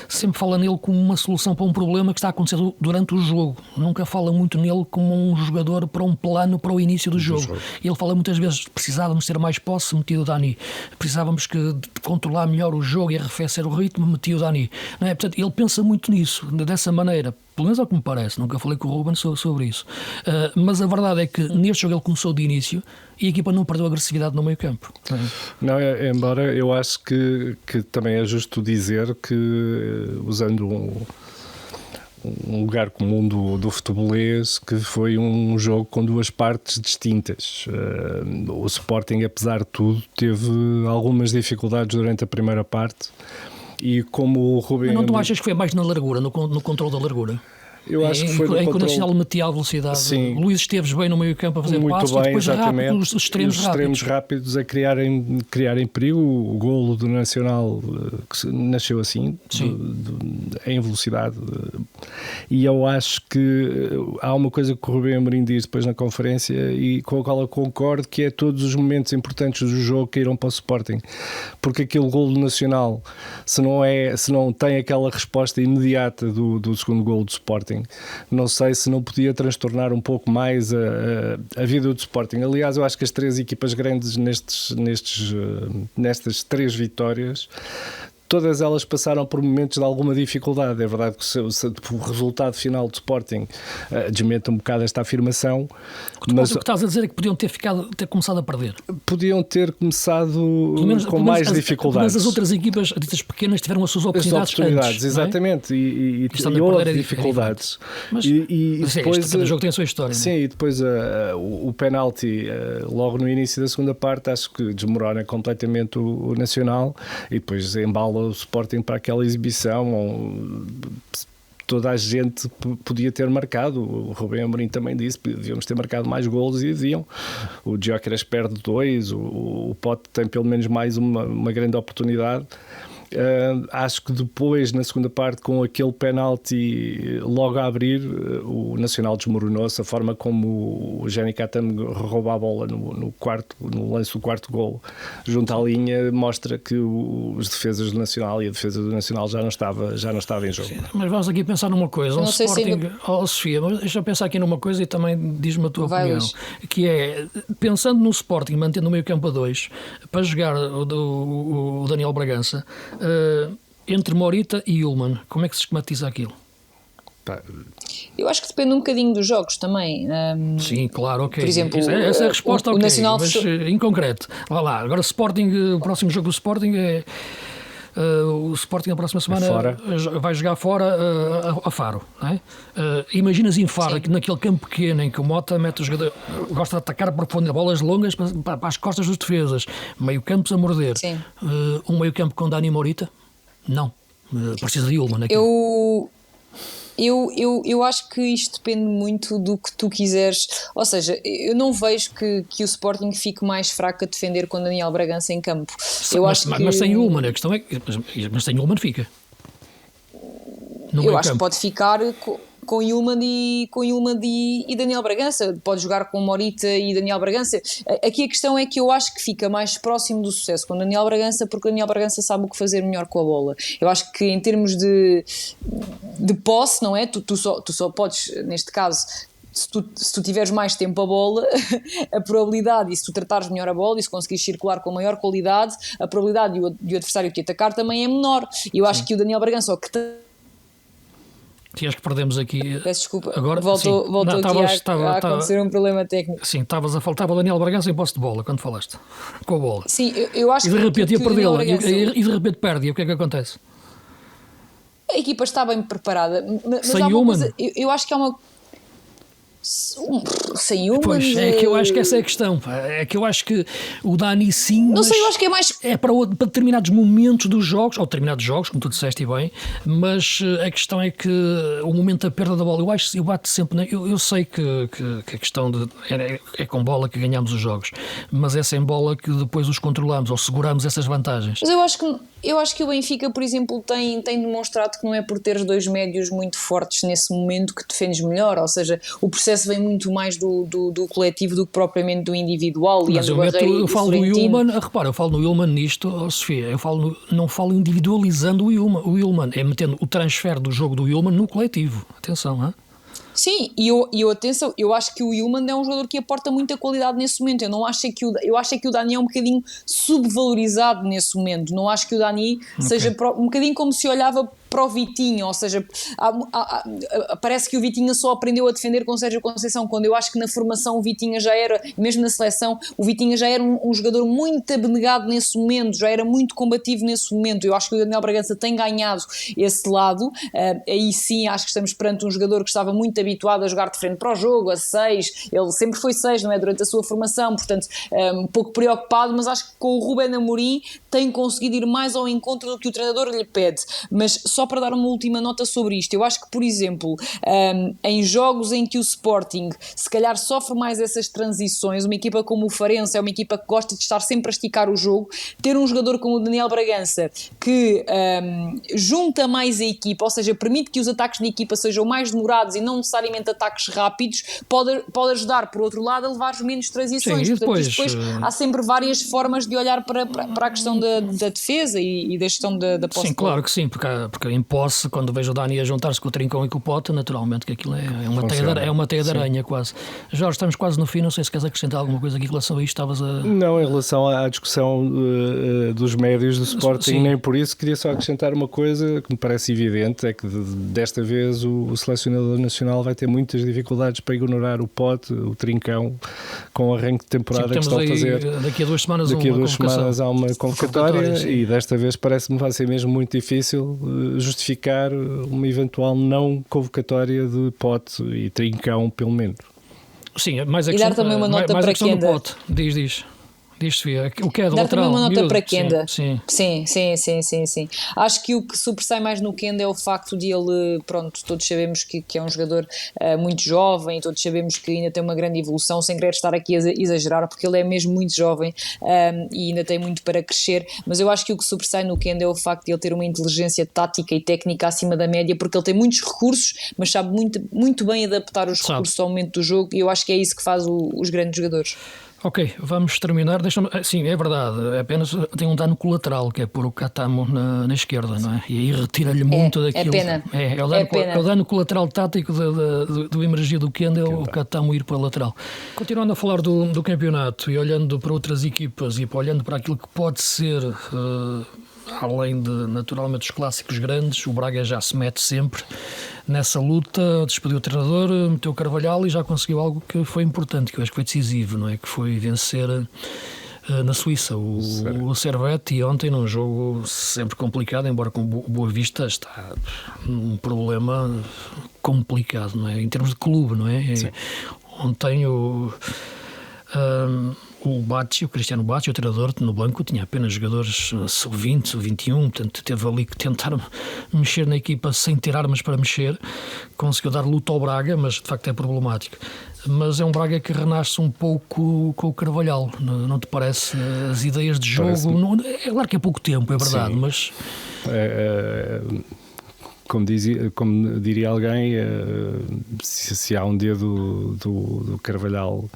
sempre fala nele como uma solução para um problema que está a acontecer durante o jogo. Nunca fala muito nele como um jogador para um plano para o início do jogo. E ele fala muitas vezes que precisávamos ter mais posse, metia o Dani. Precisávamos de controlar melhor o jogo e arrefecer o ritmo, metia o Dani. Não é? Portanto, ele pensa muito nisso, dessa maneira. Pelo menos é o que me parece, nunca falei com o Ruben sobre isso. Mas a verdade é que neste jogo ele começou de início e a equipa não perdeu agressividade no meio campo. Não, embora eu acho que também é justo dizer que, usando um lugar comum do futebolês, que foi um jogo com 2 partes distintas. O Sporting, apesar de tudo, teve algumas dificuldades durante a primeira parte. E como o Rubén... Mas não tu achas que foi mais na largura, no controle da largura? Eu acho que foi no controle... controle... o Nacional metia a velocidade. Sim. O Luís Esteves bem no meio campo a fazer passos, e depois rápido, os extremos rápidos a criarem perigo. O golo do Nacional que nasceu assim, em velocidade. E eu acho que há uma coisa que o Rubén Amorim diz depois na conferência e com a qual eu concordo, que é todos os momentos importantes do jogo caíram para o Sporting, porque aquele golo do Nacional, se não tem aquela resposta imediata do segundo golo do Sporting, não sei se não podia transtornar um pouco mais a vida do Sporting. Aliás, eu acho que as 3 equipas grandes nestas 3 vitórias, todas elas passaram por momentos de alguma dificuldade. É verdade que o resultado final do Sporting desmente um bocado esta afirmação. Mas o que estás a dizer é que podiam ter começado a perder. Podiam ter começado com mais dificuldades. Mas as outras equipas, ditas pequenas, tiveram as suas oportunidades antes, exatamente. E houve dificuldades. Mas depois cada jogo tem a sua história. Sim, e depois o penalti logo no início da segunda parte, acho que desmorona completamente o Nacional, e depois embala o Sporting para aquela exibição. Toda a gente podia ter marcado. O Rubén Amorim também disse que devíamos ter marcado mais golos, e deviam. O Gyökeres perde 2, o Pote tem pelo menos mais uma grande oportunidade. Acho que depois, na segunda parte, com aquele penalti logo a abrir, o Nacional desmoronou-se. A forma como o Jenny Katam rouba a bola no lance do quarto golo junto à linha mostra que os defesas do Nacional e a defesa do Nacional já não estava em jogo. Sim, mas vamos aqui pensar numa coisa. Sofia, mas deixa eu pensar aqui numa coisa e também diz-me a tua opinião. Que é, pensando no Sporting, mantendo o meio campo a 2, para jogar o Daniel Bragança, entre Morita e Ullmann, como é que se esquematiza aquilo? Eu acho que depende um bocadinho dos jogos também. Sim, claro, ok. Por exemplo, essa é a resposta, o Nacional mas em concreto. Vá lá, agora o próximo jogo do Sporting é... o Sporting na próxima semana vai jogar fora a Faro, não é? Imaginas em Faro, naquele campo pequeno em que o Mota mete o jogador, gosta de atacar profundo, bolas longas para as costas dos defesas, meio campos a morder. Um meio campo com Dani Morita? Não, precisa de Ullmann aqui. Eu acho que isto depende muito do que tu quiseres. Ou seja, eu não vejo que o Sporting fique mais fraco a defender com Daniel Bragança em campo. Mas sem Ullmann, a questão é que... Mas sem Ullmann fica. Eu acho que pode ficar com Yulman e Daniel Bragança, pode jogar com Morita e Daniel Bragança. Aqui a questão é que eu acho que fica mais próximo do sucesso com Daniel Bragança, porque o Daniel Bragança sabe o que fazer melhor com a bola. Eu acho que em termos de posse, não é? Tu só podes, neste caso, se tu tiveres mais tempo a bola, a probabilidade, e se tu tratares melhor a bola e se conseguires circular com maior qualidade, a probabilidade de o adversário te atacar também é menor. E eu acho que o Daniel Bragança, acho que perdemos aqui. Peço desculpa, agora voltou aqui a acontecer um problema técnico. Sim, estava o Daniel Bragança em posse de bola quando falaste, com a bola. Sim, eu acho que. E de repente ia perdê-la, Bragança... e de repente perde, e o que é que acontece? A equipa está bem preparada, mas sem há uma Yulman. coisa, eu acho que há uma. Sem Yulman. Pois, é que eu acho que essa é a questão. É que eu acho que o Dani sim. Não sei, eu acho que é mais. É para determinados momentos dos jogos, ou determinados jogos, como tu disseste bem, mas a questão é que o momento da perda da bola, eu bato sempre. Eu sei que a questão é com bola que ganhamos os jogos, mas é sem bola que depois os controlamos ou seguramos essas vantagens. Mas eu acho que o Benfica, por exemplo, tem demonstrado que não é por teres dois médios muito fortes nesse momento que defendes melhor, ou seja, o processo vem muito mais do coletivo do que propriamente do individual. Mas eu falo do Yulman, repara, eu falo no Yulman nisto, Sofia, não falo individualizando o Yulman, é metendo o transfer do jogo do Yulman no coletivo, atenção, hein? Sim, atenção, eu acho que o Yulman é um jogador que aporta muita qualidade nesse momento. Eu acho que o Dani é um bocadinho subvalorizado nesse momento. Não acho que o Dani seja um bocadinho como se olhava para o Vitinha, ou seja, parece que o Vitinha só aprendeu a defender com Sérgio Conceição, quando eu acho que na formação o Vitinha já era, mesmo na seleção, o Vitinha já era um jogador muito abnegado nesse momento, já era muito combativo nesse momento. Eu acho que o Daniel Bragança tem ganhado esse lado, aí sim acho que estamos perante um jogador que estava muito habituado a jogar de frente para o jogo, a 6, ele sempre foi 6, não é, durante a sua formação, portanto um pouco preocupado, mas acho que com o Ruben Amorim tem conseguido ir mais ao encontro do que o treinador lhe pede. Mas só para dar uma última nota sobre isto, eu acho que, por exemplo, em jogos em que o Sporting se calhar sofre mais essas transições, uma equipa como o Farense é uma equipa que gosta de estar sempre a esticar o jogo, ter um jogador como o Daniel Bragança que junta mais a equipa, ou seja, permite que os ataques de equipa sejam mais demorados e não necessariamente ataques rápidos, pode ajudar, por outro lado, a levar menos transições. Sim, portanto, depois há sempre várias formas de olhar para a questão da defesa e da gestão da posse. Sim, claro que sim, porque em posse, quando vejo o Dani a juntar-se com o Trincão e com o Pote, naturalmente que aquilo é uma teia de aranha quase. Jorge, estamos quase no fim, não sei se queres acrescentar alguma coisa aqui em relação a isto. Não, em relação à discussão dos médios do Sporting, sim, nem por isso, queria só acrescentar uma coisa que me parece evidente, é que desta vez o selecionador nacional vai ter muitas dificuldades para ignorar o Pote, o Trincão, com o arranque de temporada que estão a fazer. Daqui a 2 semanas há uma convocatória e desta vez parece-me vai ser mesmo muito difícil justificar uma eventual não convocatória de Pote e Trincão, pelo menos. Sim, mais a questão, e dar também uma nota para quem do Pote. Diz. Diz, Sofia, o que é do dar lateral? Dar também uma nota para Kenda. Sim. Acho que o que sobressai mais no Kenda é o facto de ele, pronto, todos sabemos que é um jogador muito jovem, todos sabemos que ainda tem uma grande evolução, sem querer estar aqui a exagerar, porque ele é mesmo muito jovem e ainda tem muito para crescer, mas eu acho que o que sobressai no Kenda é o facto de ele ter uma inteligência tática e técnica acima da média, porque ele tem muitos recursos, mas sabe muito, muito bem adaptar os recursos ao momento do jogo, e eu acho que é isso que faz os grandes jogadores. Ok, vamos terminar. Sim, é verdade, apenas tem um dano colateral, que é pôr o Catamo na esquerda, não é? E aí retira-lhe muito daquilo. É pena. É o dano colateral tático do emergir do Kenda, é o Catamo ir para a lateral. Continuando a falar do campeonato e olhando para outras equipas e olhando para aquilo que pode ser, além de naturalmente os clássicos grandes, o Braga já se mete sempre nessa luta, despediu o treinador, meteu o Carvalhal e já conseguiu algo que foi importante, que eu acho que foi decisivo, não é? Que foi vencer na Suíça o Servette, e ontem num jogo sempre complicado, embora com o Boa Vista está num problema complicado, não é? Em termos de clube, não é? Ontem o Cristiano Bacci, o treinador, no banco tinha apenas jogadores sub-20, sub-21, portanto teve ali que tentar mexer na equipa sem ter armas para mexer, conseguiu dar luta ao Braga, mas de facto é problemático. Mas é um Braga que renasce um pouco com o Carvalhal, não te parece? As ideias de jogo, é claro que é pouco tempo, é verdade, mas... como diria alguém, se há um dedo do Carvalhal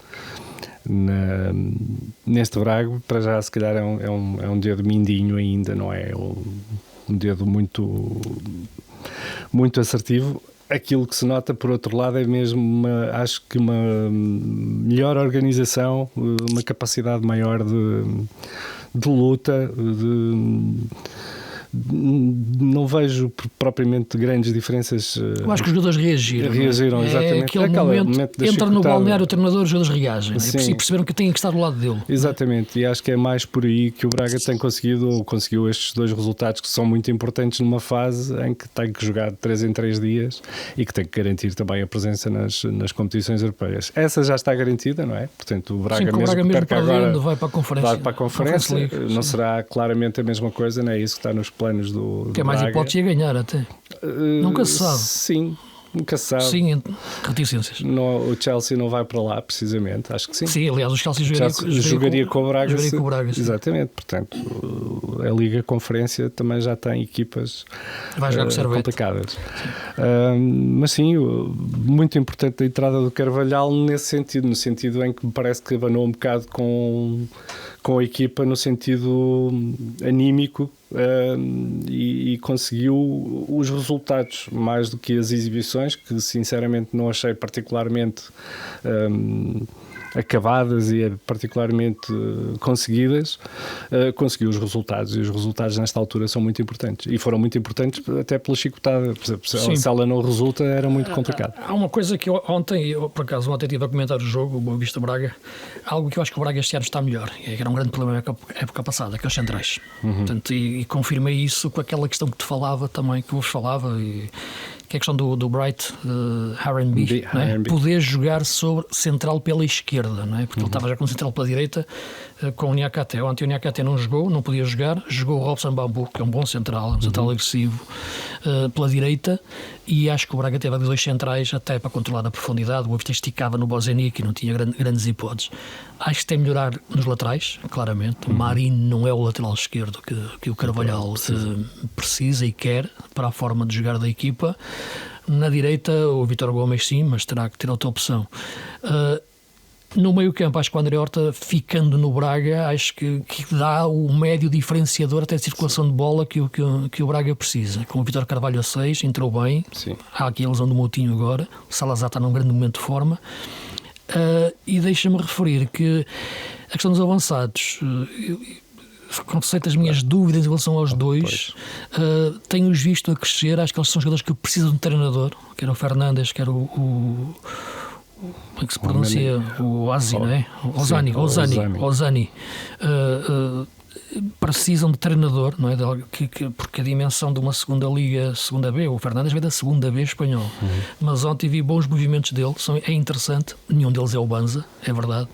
neste Braga, para já se calhar é um dedo mindinho ainda, não é um dedo muito, muito assertivo. Aquilo que se nota, por outro lado, é mesmo acho que uma melhor organização, uma capacidade maior de luta, não vejo propriamente grandes diferenças. Eu acho que os jogadores reagiram. Exatamente. Aquele momento entra no balneário o treinador, os jogadores reagem. E perceberam que têm que estar do lado dele. Exatamente, e acho que é mais por aí que o Braga tem conseguiu estes 2 resultados que são muito importantes numa fase em que tem que jogar de 3 em 3 dias e que tem que garantir também a presença nas competições europeias. Essa já está garantida, não é? Portanto, o Braga mesmo perca agora, vai para a conferência. Não será claramente a mesma coisa, não é isso que está nos planos do que é mais hipótese de ganhar até. Nunca se sabe. Sim, nunca se sabe. Sim, reticências. O Chelsea não vai para lá, precisamente. Acho que sim. Sim, aliás, o Chelsea jogaria com o Braga. Jogaria com o Braga, sim. Exatamente. Portanto, a Liga Conferência também já tem equipas complicadas. Mas sim, muito importante a entrada do Carvalhal nesse sentido, no sentido em que me parece que abanou um bocado com a equipa no sentido anímico. E conseguiu os resultados mais do que as exibições, que sinceramente não achei particularmente acabadas e particularmente conseguidas. Conseguiu os resultados, e os resultados nesta altura são muito importantes, e foram muito importantes até pela chicotada. Por exemplo, se ela não resulta, era muito complicado. Há uma coisa que ontem estive a comentar o jogo, o Boa Vista Braga, algo que eu acho que o Braga este ano está melhor, que era um grande problema na época passada, que é os centrais. Portanto, e confirmei isso com aquela questão que te falava também, que eu vos falava, que é a questão do Bright Harenby, poder jogar sobre central pela esquerda, não é? Porque ele estava já com central pela direita, com o Niakate. Ontem o Niakate não jogou, não podia jogar, jogou o Robson Bambu, que é um bom central, um central agressivo, pela direita, e acho que o Braga teve 2 centrais até para controlar a profundidade. O Boa Vista esticava no Bozenic e não tinha grandes hipóteses. Acho que tem de melhorar nos laterais, claramente. O Marinho não é o lateral esquerdo que o Carvalhal precisa e quer para a forma de jogar da equipa. Na direita, o Vítor Gomes sim, mas terá que ter outra opção. No meio campo, acho que o André Horta, ficando no Braga, acho que dá o médio diferenciador até de circulação de bola que o Braga precisa. Com o Vítor Carvalho a 6, entrou bem. Sim. Há aqui a lesão do Moutinho agora. O Salazar está num grande momento de forma. E deixa-me referir que a questão dos avançados, conceito as minhas dúvidas em relação aos dois, tenho-os visto a crescer. Acho que eles são jogadores que precisam de um treinador, quer o Fernandes, quer o como é que se pronuncia? O Ozzy, não é? Ozani. Precisam de treinador, não é? Porque a dimensão de uma segunda liga, segunda B, o Fernandes veio da segunda B espanhol, mas ontem vi bons movimentos dele, é interessante. Nenhum deles é o Banza, é verdade,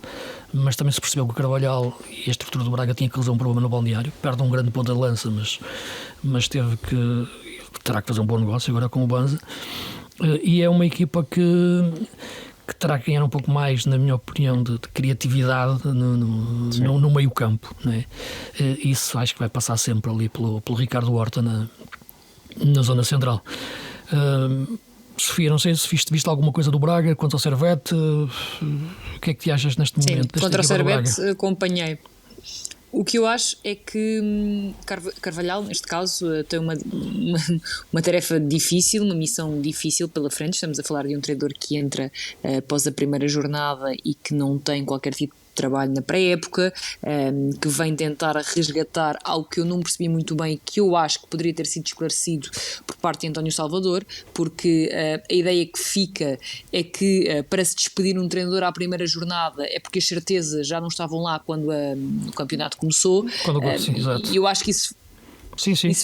mas também se percebeu que o Carvalhal e a estrutura do Braga tinha que resolver um problema no balneário. Perde um grande ponta de lança, mas terá que fazer um bom negócio agora com o Banza, e é uma equipa que terá que ganhar um pouco mais, na minha opinião, de criatividade no meio campo, não é? Isso acho que vai passar sempre ali pelo Ricardo Horta na zona central. Sofia, não sei se viste alguma coisa do Braga quanto ao Servette. O que é que te achas neste momento? Sim, contra o Servette acompanhei. O que eu acho é que Carvalhal, neste caso, tem uma tarefa difícil, uma missão difícil pela frente. Estamos a falar de um treinador que entra após a primeira jornada e que não tem qualquer tipo de trabalho na pré-época, que vem tentar resgatar algo que eu não percebi muito bem, que eu acho que poderia ter sido esclarecido por parte de António Salvador, porque a ideia que fica é que para se despedir um treinador à primeira jornada é porque as certezas já não estavam lá quando o campeonato começou. E eu acho que isso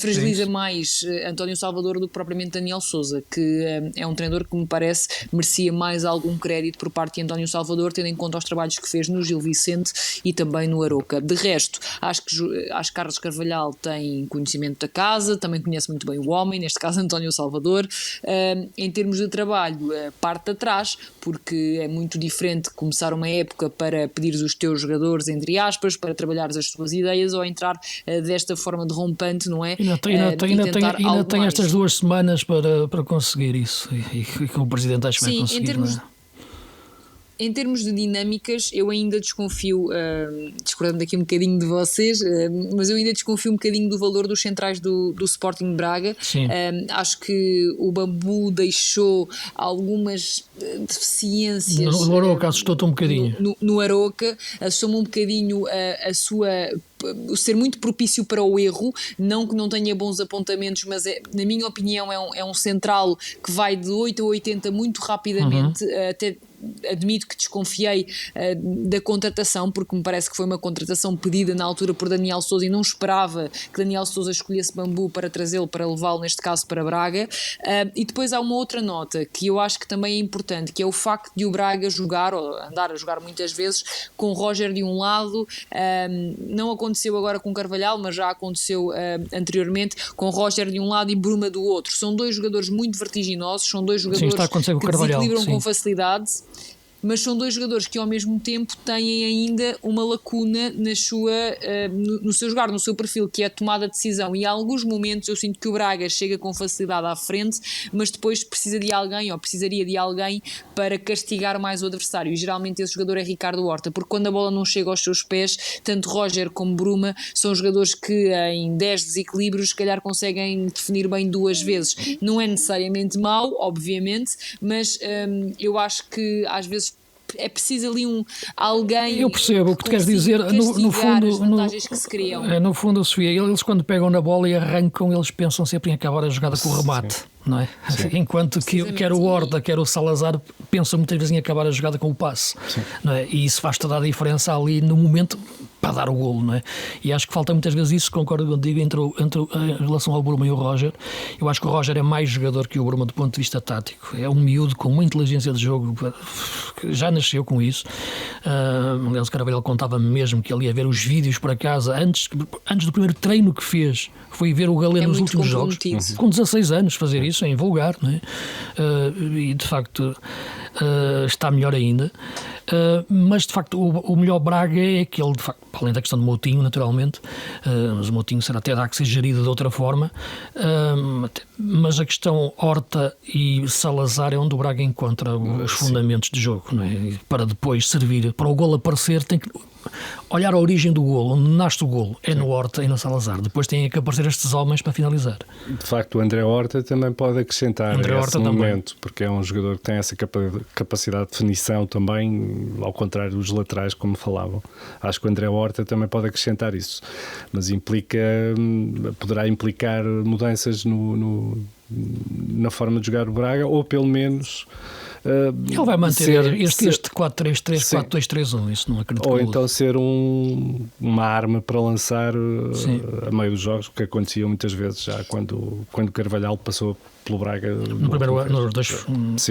fragiliza mais António Salvador do que propriamente Daniel Sousa, que é um treinador que me parece merecia mais algum crédito por parte de António Salvador, tendo em conta os trabalhos que fez no Gil Vicente e também no Aroca. De resto, acho que Carlos Carvalhal tem conhecimento da casa, também conhece muito bem o homem, neste caso António Salvador. Em termos de trabalho, parte atrás, porque é muito diferente começar uma época para pedires os teus jogadores, entre aspas, para trabalhares as tuas ideias, ou entrar desta forma derrompante urgente, não é? Ainda tem estas 2 semanas para conseguir isso e que o Presidente acha que vai conseguir, não é? Em termos de dinâmicas, eu ainda desconfio, discordando aqui um bocadinho de vocês, mas eu ainda desconfio um bocadinho do valor dos centrais do Sporting de Braga. Acho que o Bambu deixou algumas deficiências. No Aroca assustou-te um bocadinho. No Aroca assustou-me um bocadinho o ser muito propício para o erro, não que não tenha bons apontamentos, mas na minha opinião é um central que vai de 8 a 80 muito rapidamente. Até admito que desconfiei da contratação, porque me parece que foi uma contratação pedida na altura por Daniel Sousa e não esperava que Daniel Sousa escolhesse Bambu para trazê-lo, para levá-lo neste caso para Braga. E depois há uma outra nota que eu acho que também é importante, que é o facto de o Braga jogar, ou andar a jogar muitas vezes, com Roger de um lado. Não aconteceu agora com Carvalhal, mas já aconteceu anteriormente, com Roger de um lado e Bruma do outro. São 2 jogadores muito vertiginosos, são 2 jogadores que desequilibram com facilidade, mas são 2 jogadores que ao mesmo tempo têm ainda uma lacuna no seu jogar, no seu perfil, que é a tomada de decisão, e em alguns momentos eu sinto que o Braga chega com facilidade à frente, mas depois precisa de alguém, ou precisaria de alguém para castigar mais o adversário, e geralmente esse jogador é Ricardo Horta, porque quando a bola não chega aos seus pés, tanto Roger como Bruma são jogadores que em 10 desequilíbrios se calhar conseguem definir bem 2 vezes. Não é necessariamente mau, obviamente, mas eu acho que às vezes é preciso ali alguém. Eu percebo o que tu queres dizer. No fundo, as vantagens que se criam. No fundo, Sofia, eles quando pegam na bola e arrancam, eles pensam sempre em acabar a jogada com o remate. Não é? Enquanto que quer o Horta, quer o Salazar pensam muitas vezes em acabar a jogada com o passe, não é? E isso faz toda a diferença ali no momento para dar o golo, não é? E acho que falta muitas vezes isso, concordo contigo, em relação ao Bruma e o Roger. Eu acho que o Roger é mais jogador que o Bruma do ponto de vista tático, é um miúdo com uma inteligência de jogo que já nasceu com isso. Aliás, o Carvalhal contava mesmo que ele ia ver os vídeos por acaso antes do primeiro treino que fez, foi ver o Galeno nos últimos jogos, com 16 anos fazer isso é invulgar, não é? E de facto está melhor ainda, mas de facto o melhor Braga é aquele, de facto, além da questão do Moutinho naturalmente, mas o Moutinho será até dá que ser gerido de outra forma, mas a questão Horta e Salazar é onde o Braga encontra os fundamentos de jogo, não é? E para depois servir, para o golo aparecer tem que olhar a origem do golo, onde nasce o golo, é no Horta e no Salazar. Depois têm que aparecer estes homens para finalizar. De facto, o André Horta também pode acrescentar esse momento, porque é um jogador que tem essa capacidade de definição também, ao contrário dos laterais, como falavam. Acho que o André Horta também pode acrescentar isso, mas poderá implicar mudanças na forma de jogar o Braga, ou pelo menos ele vai manter este 4-3-3, 4-2-3-1, isso não acredito. Ou então ser uma arma para lançar a meio dos jogos, o que acontecia muitas vezes já quando Carvalhal passou pelo Braga no primeiro ano,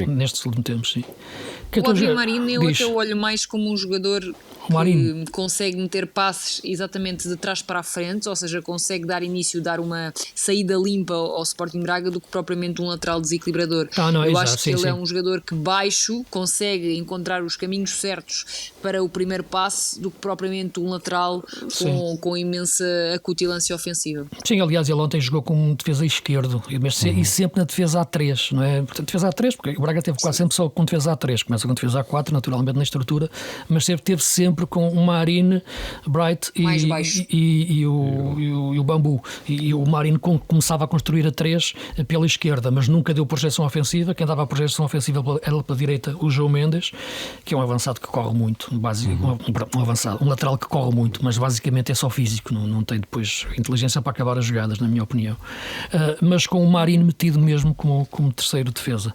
neste último tempo, sim. O Adriano Marino eu até o olho mais como um jogador que consegue meter passes exatamente de trás para a frente, ou seja, consegue dar início, dar uma saída limpa ao Sporting Braga, do que propriamente um lateral desequilibrador. Eu acho que ele é um jogador que baixo consegue encontrar os caminhos certos para o primeiro passe, do que propriamente um lateral com imensa acutilância ofensiva. Sim, aliás, ele ontem jogou com defesa esquerdo e sempre na defesa A3, não é? Portanto, defesa A3, porque o Braga teve quase sempre só com defesa A3, começa com defesa A4 naturalmente na estrutura, mas teve sempre com o Marine, Bright e o Bambu, e o Marine começava a construir a 3 pela esquerda, mas nunca deu projeção ofensiva. Quem dava a projeção ofensiva era para a direita o João Mendes, que é um avançado que corre muito, um lateral que corre muito, mas basicamente é só físico, não tem depois inteligência para acabar as jogadas, na minha opinião, mas com o Marine metido mesmo como terceiro defesa.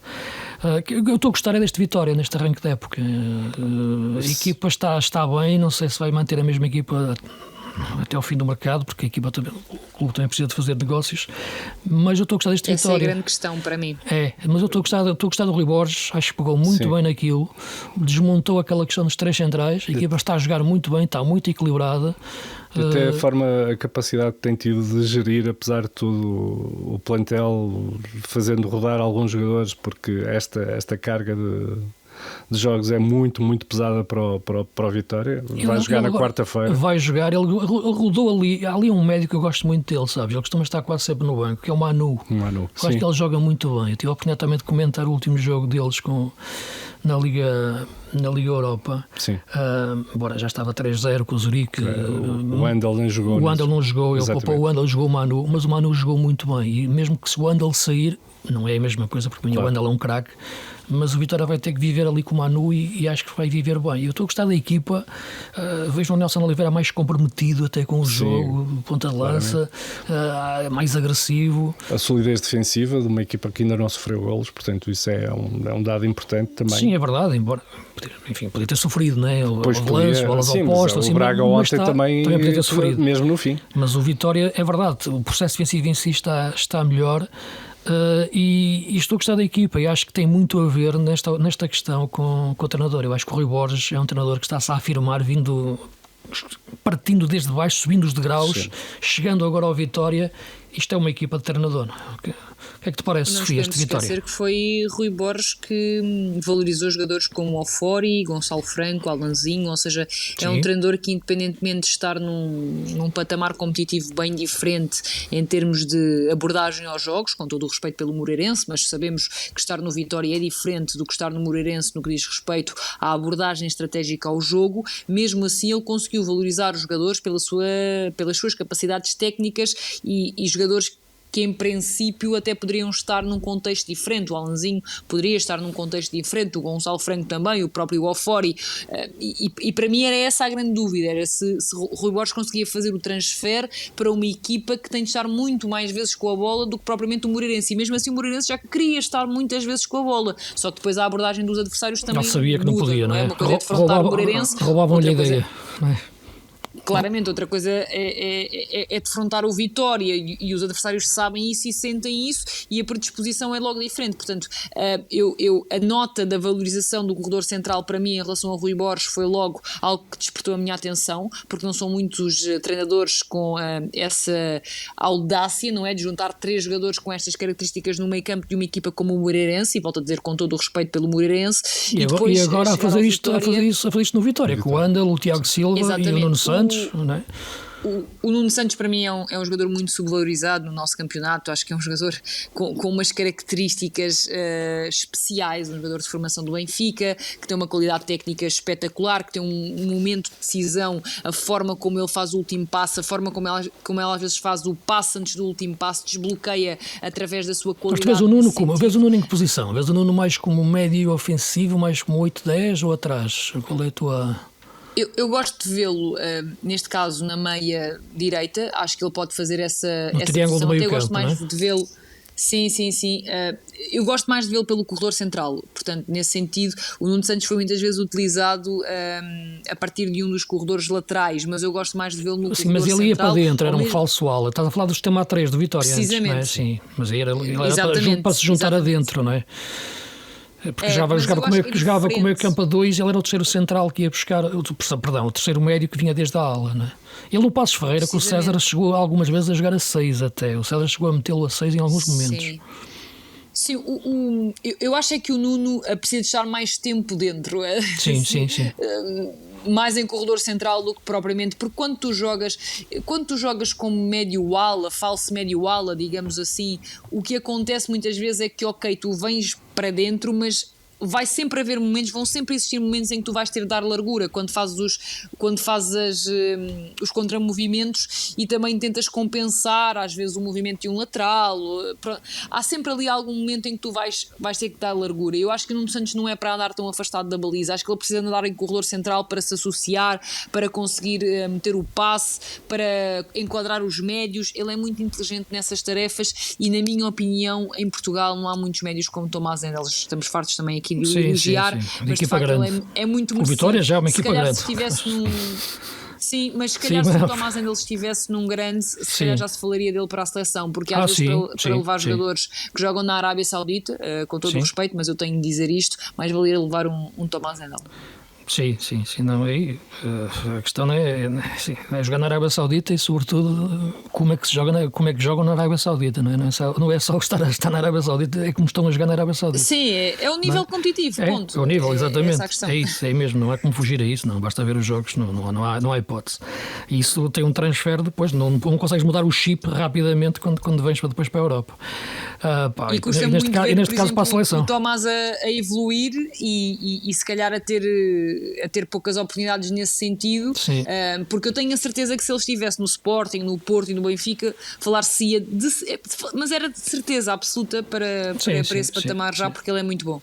Eu estou a gostar deste Vitória neste arranque da época. A equipa está bem, não sei se vai manter a mesma equipa até ao fim do mercado, porque o clube também precisa de fazer negócios, mas eu estou a gostar deste Vitória. Essa é a grande questão para mim. Mas eu estou a gostar do Rui Borges, acho que pegou muito bem naquilo, desmontou aquela questão dos 3 centrais, a equipa está a jogar muito bem, está muito equilibrada. Até a capacidade que tem tido de gerir, apesar de tudo, o plantel, fazendo rodar alguns jogadores, porque esta carga de jogos é muito, muito pesada para o Vitória. Vai jogar na quarta-feira. Vai jogar, ele rodou ali. Há ali um médico que eu gosto muito dele, sabes? Ele costuma estar quase sempre no banco, que é o Manu. Eu acho que ele joga muito bem. Eu tive a oportunidade também de comentar o último jogo deles na Liga Europa. Embora já estava 3-0 com o Zurique. O Wendel não jogou. O Wendel não jogou, ele poupou o Wendel, jogou o Manu, mas o Manu jogou muito bem. E mesmo que se o Wendel sair, não é a mesma coisa, porque o Wendel é um craque, mas o Vitória vai ter que viver ali com o Manu e acho que vai viver bem. Eu estou a gostar da equipa, vejo o Nelson Oliveira mais comprometido até com o jogo, ponta de lança, mais agressivo. A solidez defensiva de uma equipa que ainda não sofreu golos, portanto isso é um dado importante também. Sim, é verdade, embora podia ter sofrido, né? Bolas opostas, o Braga ontem também podia ter sofrido, mesmo no fim. Mas o Vitória, é verdade, o processo defensivo em si está melhor. E estou a gostar da equipa e acho que tem muito a ver nesta questão com o treinador. Eu acho que o Rui Borges é um treinador que está-se a afirmar, partindo desde baixo, subindo os degraus, chegando agora ao Vitória. Isto é uma equipa de treinador. O que é que te parece, Sofia, esta vitória? Não esquecer que foi Rui Borges que valorizou jogadores como o Ofori, Gonçalo Franco, Alanzinho, ou seja, é um treinador que, independentemente de estar num patamar competitivo bem diferente em termos de abordagem aos jogos, com todo o respeito pelo Moreirense, mas sabemos que estar no Vitória é diferente do que estar no Moreirense no que diz respeito à abordagem estratégica ao jogo. Mesmo assim, ele conseguiu valorizar os jogadores pelas suas capacidades técnicas e jogadores que em princípio até poderiam estar num contexto diferente. O Alanzinho poderia estar num contexto diferente, o Gonçalo Franco também, o próprio Ofori, e para mim era essa a grande dúvida, era se Rui Borges conseguia fazer o transfer para uma equipa que tem de estar muito mais vezes com a bola do que propriamente o Moreirense, e mesmo assim o Moreirense já queria estar muitas vezes com a bola, só que depois a abordagem dos adversários também não sabia que muda, não podia, não é? Uma coisa é defrontar o Moreirense, roubavam-lhe a ideia, não é? Claramente, outra coisa é defrontar o Vitória e os adversários sabem isso e sentem isso e a predisposição é logo diferente. Portanto, a nota da valorização do corredor central para mim em relação ao Rui Borges foi logo algo que despertou a minha atenção, porque não são muitos treinadores com essa audácia, não é, de juntar 3 jogadores com estas características no meio campo de uma equipa como o Moreirense, e volto a dizer com todo o respeito pelo Moreirense. E agora a fazer isto no Vitória, com o Andel, o Tiago Silva. Exatamente. E o Nuno Santos, não é? O Nuno Santos para mim é um jogador muito subvalorizado no nosso campeonato. Acho que é um jogador com umas características especiais, um jogador de formação do Benfica, que tem uma qualidade técnica espetacular, que tem um momento de decisão, a forma como ele faz o último passo, a forma como ela às vezes faz o passo antes do último passo, desbloqueia através da sua qualidade. Mas tu vês o Nuno como? Vês o Nuno em que posição? Vês o Nuno mais como médio ofensivo, mais como 8-10 ou atrás? Qual é a tua... Eu gosto de vê-lo, neste caso, na meia direita. Acho que ele pode fazer essa triângulo do meio campo, gosto mais de vê-lo. Sim. Eu gosto mais de vê-lo pelo corredor central. Portanto, nesse sentido, o Nuno Santos foi muitas vezes utilizado a partir de um dos corredores laterais, mas eu gosto mais de vê-lo no corredor central. Mas ele ia para dentro, era um falso ala. Estás a falar do sistema A3 do Vitória. Precisamente. Antes, não é? Sim, mas ele era para se juntar adentro, não é? Porque jogava com o meio campo a 2, ele era o terceiro central que ia buscar, o terceiro médio que vinha desde a ala, não é? Ele, o Passos Ferreira, com o César, chegou algumas vezes a jogar a 6 até. O César chegou a metê-lo a 6 em alguns momentos. Sim, eu acho é que o Nuno precisa de estar mais tempo dentro. Sim. Mais em corredor central do que propriamente, porque quando tu jogas como médio ala, falso médio ala, digamos assim, o que acontece muitas vezes é que, ok, tu vens para dentro, mas vai sempre haver momentos, vão sempre existir momentos em que tu vais ter de dar largura quando fazes os contramovimentos e também tentas compensar às vezes o movimento de um lateral. Há sempre ali algum momento em que tu vais ter que dar largura. Eu acho que o Nuno Santos não é para andar tão afastado da baliza, acho que ele precisa andar em corredor central para se associar, para conseguir meter o passe, para enquadrar os médios. Ele é muito inteligente nessas tarefas e, na minha opinião, em Portugal não há muitos médios como Tomás Endel. Estamos fartos também aqui de elogiar, sim. Mas de facto ele é muito merecido. O Vitória já é uma equipa grande. Se estivesse Sim, mas se calhar se o Tomás Endel estivesse num grande, se calhar já se falaria dele para a seleção, porque às vezes para levar jogadores que jogam na Arábia Saudita, com todo o respeito, mas eu tenho de dizer isto, mais valia levar um Tomás Endel. Sim, não, aí a questão não é jogar na Arábia Saudita e sobretudo como é que jogam na Arábia Saudita, não é? Não é só estar na Arábia Saudita, é como estão a jogar na Arábia Saudita. Sim, é o nível competitivo, ponto. É o nível, exatamente. É isso, é mesmo, não há como fugir a isso, não basta ver os jogos, não há hipótese. E isso tem um transfer depois, não consegues mudar o chip rapidamente quando vens depois para a Europa. E custa muito ver, neste por caso, exemplo, para a seleção. o Tomás a evoluir e se calhar a ter poucas oportunidades nesse sentido, porque eu tenho a certeza que se ele estivesse no Sporting, no Porto e no Benfica, falar-se-ia mas era de certeza absoluta para esse patamar já, porque ele é muito bom.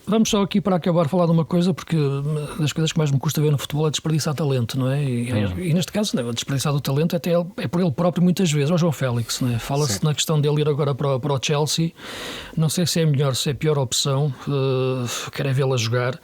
Vamos só aqui para acabar falar de uma coisa, porque das coisas que mais me custa ver no futebol é desperdiçar talento, não é? E neste caso, não, desperdiçar do talento é por ele próprio muitas vezes, ao João Félix, não é? Fala-se na questão dele ir agora para o Chelsea, não sei se é melhor, se é a pior opção, quero é vê-la jogar.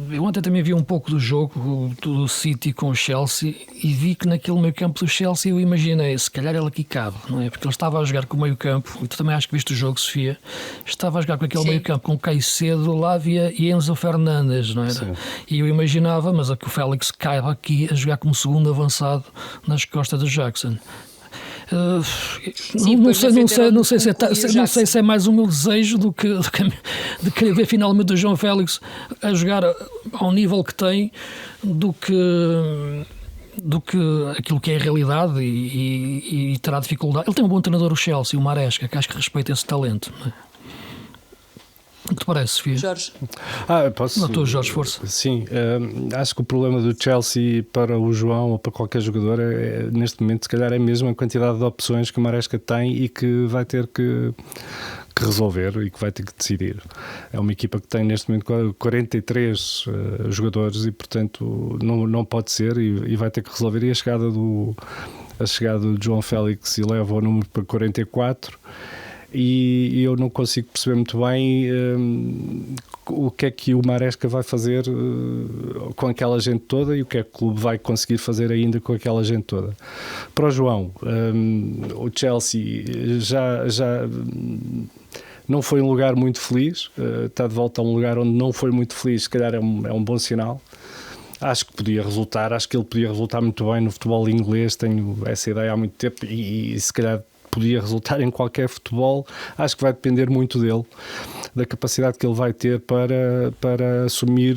Eu ontem também vi um pouco do jogo do City com o Chelsea e vi que naquele meio campo do Chelsea eu imaginei, se calhar ele aqui cabe, não é? Porque ele estava a jogar com o meio campo, e tu também acho que viste o jogo, Sofia, estava a jogar com aquele meio campo com Caicedo, Lavia e Enzo Fernandes, não era? Sim. E eu imaginava, mas é que o Félix caiba aqui a jogar como segundo avançado nas costas do Jackson. Não sei se é mais o meu desejo do que de querer ver finalmente o João Félix a jogar ao nível que tem do que aquilo que é a realidade e terá dificuldade. Ele tem um bom treinador, o Chelsea, o Maresca, que acho que respeita esse talento, não é? O que te parece, Sofia? Jorge? Posso... Não, tu, Jorge, força. Sim, acho que o problema do Chelsea para o João ou para qualquer jogador neste momento, se calhar, é mesmo a quantidade de opções que o Maresca tem e que vai ter que resolver e que vai ter que decidir. É uma equipa que tem neste momento 43 jogadores e, portanto, não pode ser e vai ter que resolver. E a chegada do João Félix eleva o número para 44. E eu não consigo perceber muito bem o que é que o Maresca vai fazer com aquela gente toda e o que é que o clube vai conseguir fazer ainda com aquela gente toda. Para o João, o Chelsea já não foi um lugar muito feliz, está de volta a um lugar onde não foi muito feliz, se calhar é um bom sinal. Acho que ele podia resultar muito bem no futebol inglês, tenho essa ideia há muito tempo e se calhar podia resultar em qualquer futebol. Acho que vai depender muito dele, da capacidade que ele vai ter para assumir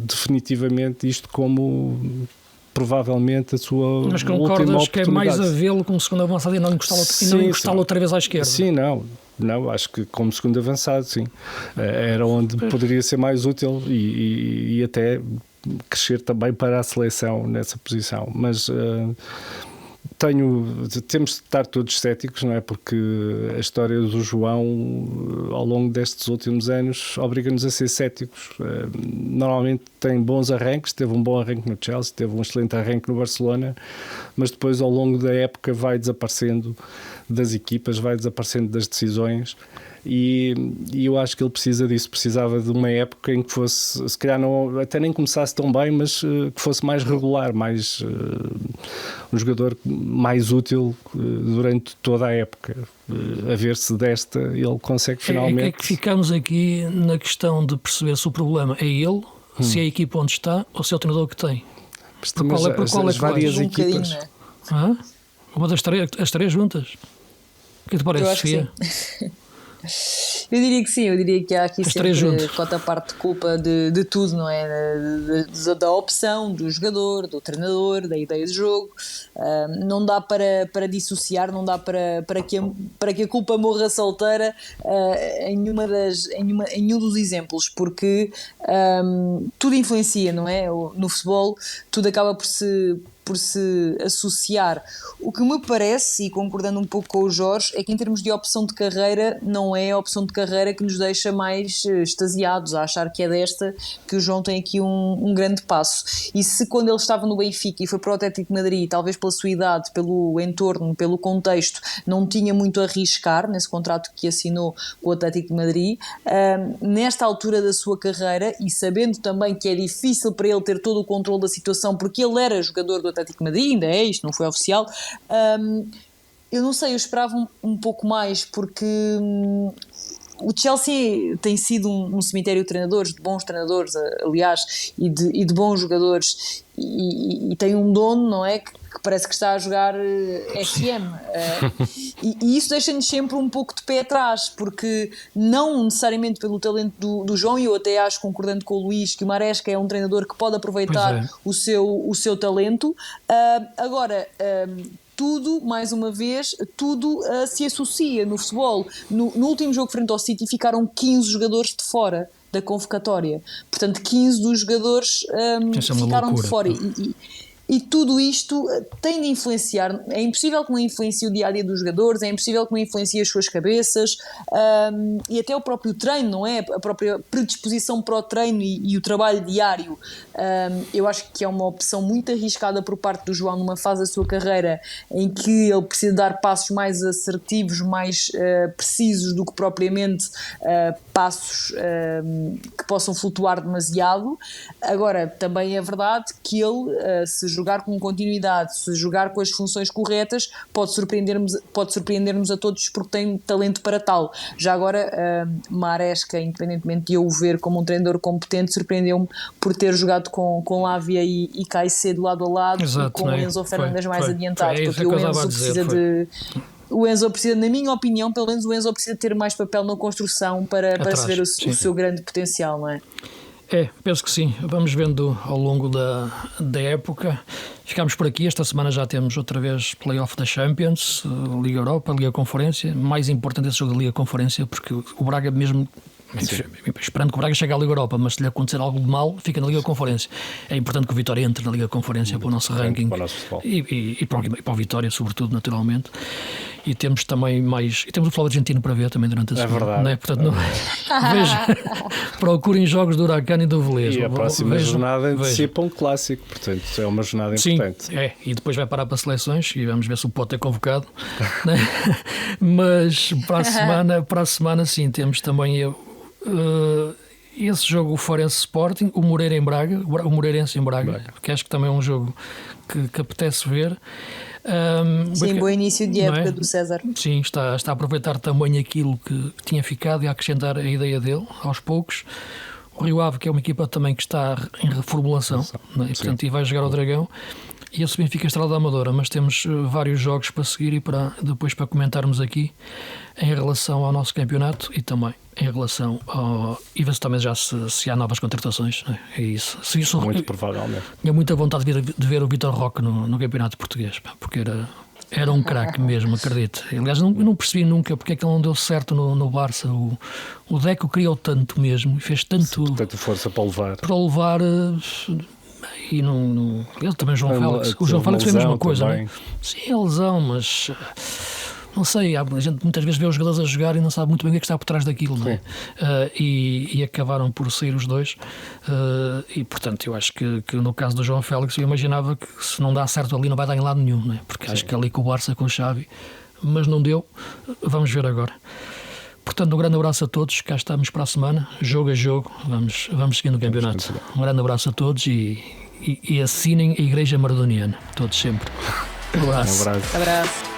definitivamente isto como provavelmente a sua última oportunidade. Mas concordas que é mais a vê-lo como segundo avançado e não encostá-lo outra vez à esquerda? Sim, não, acho que como segundo avançado, sim. Era onde poderia ser mais útil e até crescer também para a seleção nessa posição. Mas temos de estar todos céticos, não é? Porque a história do João ao longo destes últimos anos obriga-nos a ser céticos. Normalmente tem bons arranques, teve um bom arranque no Chelsea, teve um excelente arranque no Barcelona, mas depois ao longo da época vai desaparecendo das equipas, vai desaparecendo das decisões. E eu acho que ele precisa disso, precisava de uma época em que fosse, se calhar até nem começasse tão bem, mas que fosse mais regular, um jogador mais útil durante toda a época, a ver se desta ele consegue finalmente. É que ficamos aqui na questão de perceber se o problema é ele, se é a equipa onde está ou se é o treinador que tem. Por qual é várias equipas? Uma das as três juntas? O que te parece, Sofia? Eu diria que sim, eu diria que há aqui sempre cota parte de culpa de tudo, não é? Da opção do jogador, do treinador, da ideia de jogo. Não dá para dissociar, não dá para que a culpa morra solteira em nenhum dos exemplos, porque tudo influencia, não é? No futebol tudo acaba por se associar. O que me parece, e concordando um pouco com o Jorge, é que em termos de opção de carreira, não é a opção de carreira que nos deixa mais extasiados a achar que é desta que o João tem aqui um grande passo. E se quando ele estava no Benfica e foi para o Atlético de Madrid, talvez pela sua idade, pelo entorno, pelo contexto, não tinha muito a arriscar nesse contrato que assinou com o Atlético de Madrid, nesta altura da sua carreira, e sabendo também que é difícil para ele ter todo o controle da situação, porque ele era jogador do Atlético de Madrid, ainda é, isto não foi oficial, eu não sei, eu esperava um pouco mais, porque o Chelsea tem sido um cemitério de treinadores, de bons treinadores, aliás, e de bons jogadores, e tem um dono, não é? Que parece que está a jogar FM. E isso deixa-nos sempre um pouco de pé atrás, porque não necessariamente pelo talento do João, e eu até acho, concordando com o Luís, que o Maresca é um treinador que pode aproveitar o seu talento. Agora, tudo, mais uma vez, tudo se associa no futebol. No último jogo frente ao City ficaram 15 jogadores de fora da convocatória. Portanto, 15 dos jogadores ficaram de fora. E tudo isto tem de influenciar. É impossível que não influencie o dia-a-dia dos jogadores, é impossível que não influencie as suas cabeças, e até o próprio treino, não é? A própria predisposição para o treino e o trabalho diário. Eu acho que é uma opção muito arriscada por parte do João numa fase da sua carreira em que ele precisa dar passos mais assertivos, mais precisos do que propriamente passos que possam flutuar demasiado. Agora, também é verdade que ele, se jogar com continuidade, se jogar com as funções corretas, pode surpreender-nos a todos, porque tem talento para tal. Já agora, Maresca, independentemente de eu o ver como um treinador competente, surpreendeu-me por ter jogado com Lavia e Caicedo lado a lado. Exato, e com o Enzo Fernandes mais adiantado, porque o Enzo precisa de... O Enzo precisa, na minha opinião, pelo menos o Enzo precisa ter mais papel na construção para se ver o seu grande potencial, não é? Penso que sim. Vamos vendo ao longo da época. Ficámos por aqui. Esta semana já temos outra vez Play-off da Champions, Liga Europa, Liga Conferência. Mais importante esse jogo da Liga Conferência, porque o Braga mesmo... esperando que o Braga chegue à Liga Europa, mas se lhe acontecer algo de mal, fica na Liga Conferência. É importante que o Vitória entre na Liga Conferência para o nosso ranking, para o nosso e para o Vitória, sobretudo, naturalmente. E temos também mais... E temos o futebol argentino para ver também durante a semana. Verdade. Não é? Portanto, procurem jogos do Huracán e do Velez. E a próxima jornada antecipa um clássico, portanto é uma jornada importante. Sim, e depois vai parar para seleções e vamos ver se o Pote é convocado. Né? Mas para a semana sim, temos também... esse jogo, o Forense Sporting, o Moreira em Braga, o Moreirense em Braga, que acho que também é um jogo que apetece ver. Sim, bom início de época do César. Sim, está a aproveitar também aquilo que tinha ficado e a acrescentar a ideia dele aos poucos. O Rio Ave, que é uma equipa também que está em reformulação, né? E, portanto, vai jogar ao Dragão. E esse Benfica Estrela da Amadora, mas temos vários jogos para seguir e depois para comentarmos aqui em relação ao nosso campeonato e também em relação ao... E ver-se também já se há novas contratações, não é? É isso. Muito provavelmente. Tinha muita vontade de ver o Vitor Roque no campeonato português, porque era um craque mesmo, acredito. Aliás, eu não percebi nunca porque é que ele não deu certo no Barça. O Deco criou tanto mesmo e fez tanto... Tanta força para levar. Para o levar... E não ele também, João Félix. O João Félix foi a mesma coisa, não é? Sim, é lesão, mas não sei. A gente muitas vezes vê os jogadores a jogar e não sabe muito bem o que é que está por trás daquilo, não é? E acabaram por sair os dois. E portanto, eu acho que no caso do João Félix, eu imaginava que se não dá certo ali, não vai dar em lado nenhum, não é? Porque acho que ali com o Barça, com o Xavi, mas não deu. Vamos ver agora. Portanto, um grande abraço a todos, cá estamos para a semana, jogo a jogo, vamos seguindo o campeonato. Um grande abraço a todos e assinem a Igreja Maradoniana, todos sempre. Um abraço. Abraço.